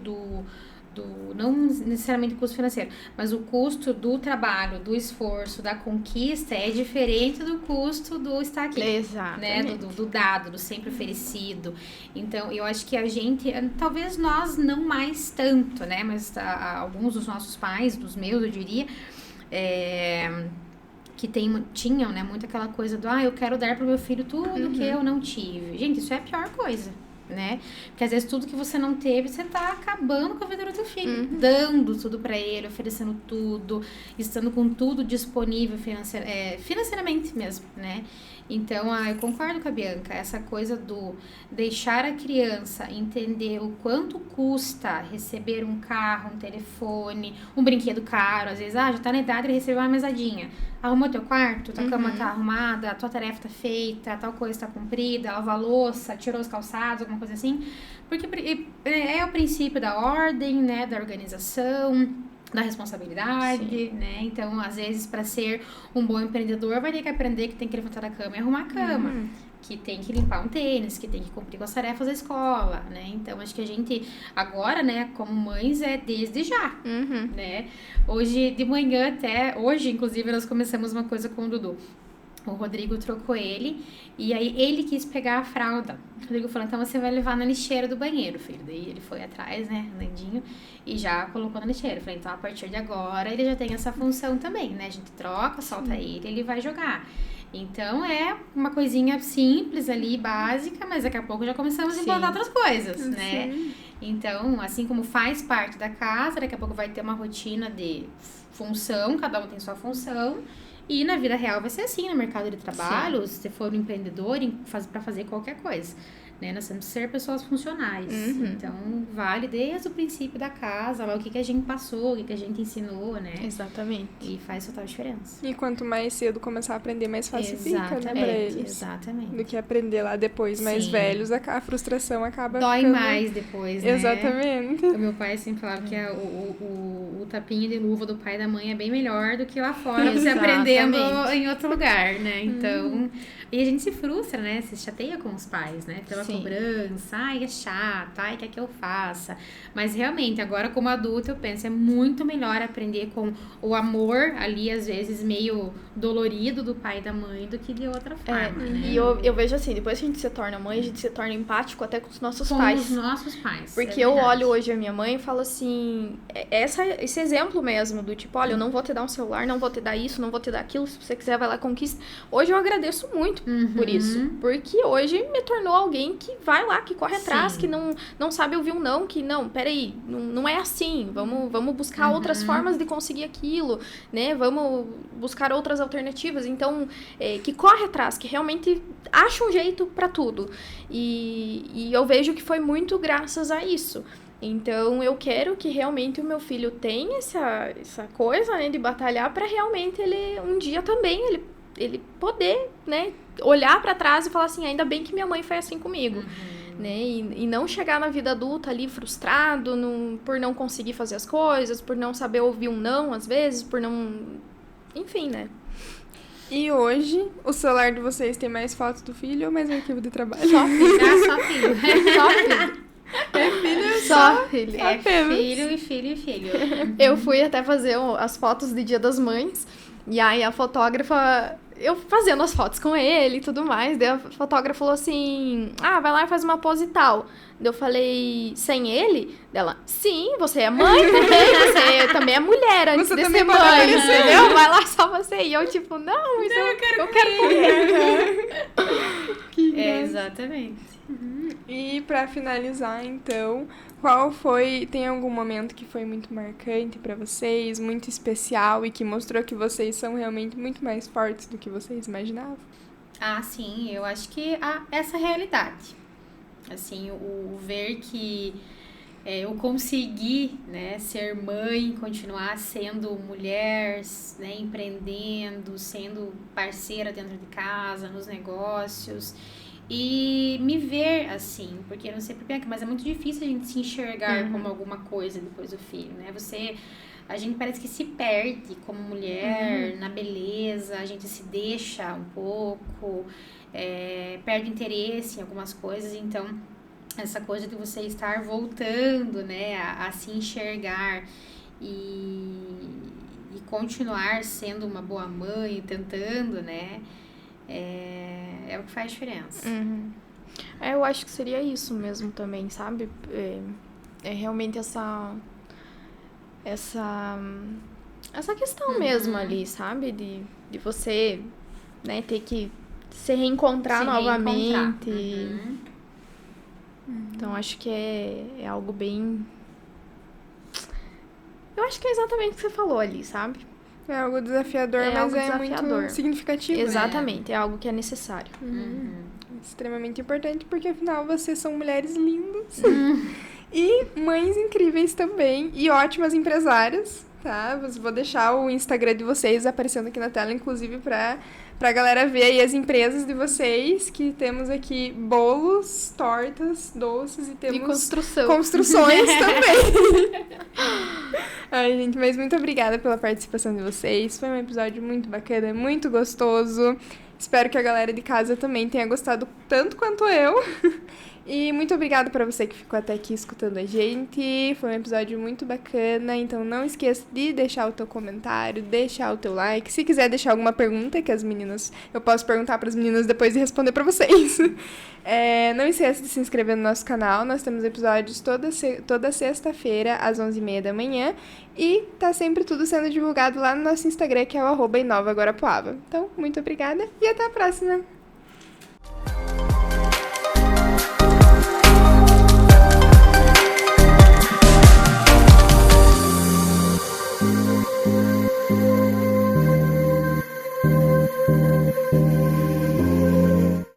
não necessariamente o custo financeiro, mas o custo do trabalho, do esforço, da conquista é diferente do custo do estar aqui. Exatamente. Né? Do dado, do sempre oferecido. Então, eu acho que a gente, talvez nós não mais tanto, né? Mas alguns dos nossos pais, dos meus, eu diria, que tinham, né, muito aquela coisa do, eu quero dar pro meu filho tudo que eu não tive. Gente, isso é a pior coisa. Né? Porque às vezes tudo que você não teve, você tá acabando com a vida do teu filho, dando tudo pra ele, oferecendo tudo, estando com tudo disponível financeiramente mesmo, né? Então, eu concordo com a Bianca, essa coisa do deixar a criança entender o quanto custa receber um carro, um telefone, um brinquedo caro, às vezes, já tá na idade de receber uma mesadinha. Arrumou teu quarto, tua cama tá arrumada, a tua tarefa tá feita, tal coisa tá cumprida, lavou a louça, tirou os calçados, alguma coisa assim. Porque é o princípio da ordem, né, da organização, da responsabilidade, né? Então, às vezes, para ser um bom empreendedor, vai ter que aprender que tem que levantar da cama e arrumar a cama. Que tem que limpar um tênis, que tem que cumprir com as tarefas da escola, né? Então, acho que a gente, agora, né, como mães, é desde já, né? Hoje, de manhã hoje, inclusive, nós começamos uma coisa com o Dudu. O Rodrigo trocou ele, e aí ele quis pegar a fralda. O Rodrigo falou, então você vai levar na lixeira do banheiro, filho. Daí ele foi atrás, né, andandinho, e já colocou na lixeira. Eu falei, então a partir de agora ele já tem essa função também, né? A gente troca, solta ele vai jogar. Então, é uma coisinha simples ali, básica, mas daqui a pouco já começamos a implantar outras coisas, né? Então, assim como faz parte da casa, daqui a pouco vai ter uma rotina de função, cada um tem sua função. E na vida real vai ser assim, no mercado de trabalho, se você for um empreendedor, para fazer qualquer coisa. né? Nós temos que ser pessoas funcionais. Então, vale desde o princípio da casa, lá, o que a gente passou, o que a gente ensinou, né? Exatamente. E faz total diferença. E quanto mais cedo começar a aprender, mais fácil fica, né, pra eles. Exatamente. Do que aprender lá depois, mais velhos, a frustração acaba Dói ficando... mais depois, né? Exatamente. O meu pai sempre falava que o tapinha de luva do pai e da mãe é bem melhor do que lá fora, você aprendendo em outro lugar, né? Então... E a gente se frustra, né? Se chateia com os pais, né? Pela cobrança. Ai, é chato. Ai, quer que eu faça? Mas realmente, agora como adulta, eu penso, é muito melhor aprender com o amor ali, às vezes, meio dolorido do pai e da mãe do que de outra forma, né? E eu vejo assim, depois que a gente se torna mãe, a gente se torna empático até com os nossos pais. Com os nossos pais. Porque eu olho hoje a minha mãe e falo assim, esse exemplo mesmo do tipo, olha, eu não vou te dar um celular, não vou te dar isso, não vou te dar aquilo, se você quiser vai lá conquista. Hoje eu agradeço muito por isso, porque hoje me tornou alguém que vai lá, que corre atrás, que não sabe ouvir um não, que não, peraí, não é assim, vamos buscar outras formas de conseguir aquilo, né, vamos buscar outras alternativas, então, que corre atrás, que realmente acha um jeito pra tudo, e eu vejo que foi muito graças a isso. Então, eu quero que realmente o meu filho tenha essa coisa, né, de batalhar pra realmente ele, um dia também, ele poder, né, olhar pra trás e falar assim, ainda bem que minha mãe foi assim comigo, né, e não chegar na vida adulta ali frustrado por não conseguir fazer as coisas, por não saber ouvir um não, às vezes, por não... Enfim, né. E hoje, o celular de vocês tem mais fotos do filho ou mais arquivo de trabalho? Só filho. Só filho. Só filho. É filho Só filho. É filho e filho e filho. Eu fui até fazer as fotos de Dia das Mães, e aí a fotógrafa... Eu fazendo as fotos com ele e tudo mais, daí a fotógrafa falou assim, vai lá e faz uma pose e tal. Daí eu falei, sem ele? Dela, sim, você é mãe também, você também é mulher antes Você de também ser pode mãe, aparecer. entendeu? Vai lá só você. E eu tipo, não, mas eu quero com ele. Exatamente. E pra finalizar, então, tem algum momento que foi muito marcante pra vocês, muito especial e que mostrou que vocês são realmente muito mais fortes do que vocês imaginavam? Sim, eu acho que essa realidade, assim, o ver que eu consegui, né, ser mãe, continuar sendo mulher, né, empreendendo, sendo parceira dentro de casa, nos negócios, e me ver assim, porque eu não sei porquê, mas é muito difícil a gente se enxergar como alguma coisa depois do filho, né? A gente parece que se perde como mulher na beleza, a gente se deixa um pouco, perde interesse em algumas coisas, então essa coisa de você estar voltando, né, a se enxergar e continuar sendo uma boa mãe, tentando, né, é o que faz diferença. Eu acho que seria isso mesmo também, sabe? É realmente essa questão mesmo ali, sabe? De você, né, ter que se reencontrar novamente. Então, acho que é algo bem... Eu acho que é exatamente o que você falou ali, sabe? É algo desafiador, mas algo é desafiador. muito significativo. Exatamente, é algo que é necessário. Extremamente importante, porque afinal vocês são mulheres lindas e mães incríveis também, e ótimas empresárias, tá? Vou deixar o Instagram de vocês aparecendo aqui na tela, inclusive pra galera ver aí as empresas de vocês, que temos aqui bolos, tortas, doces e temos... E construções também. Ai, gente, mas muito obrigada pela participação de vocês. Foi um episódio muito bacana, muito gostoso. Espero que a galera de casa também tenha gostado tanto quanto eu. E muito obrigada para você que ficou até aqui escutando a gente. Foi um episódio muito bacana, então não esqueça de deixar o teu comentário, deixar o teu like. Se quiser deixar alguma pergunta que eu posso perguntar para as meninas depois e responder para vocês. Não esqueça de se inscrever no nosso canal. Nós temos episódios toda sexta-feira às 11h30 da manhã e tá sempre tudo sendo divulgado lá no nosso Instagram, que é o @InovaGuarapuava. Então, muito obrigada e até a próxima!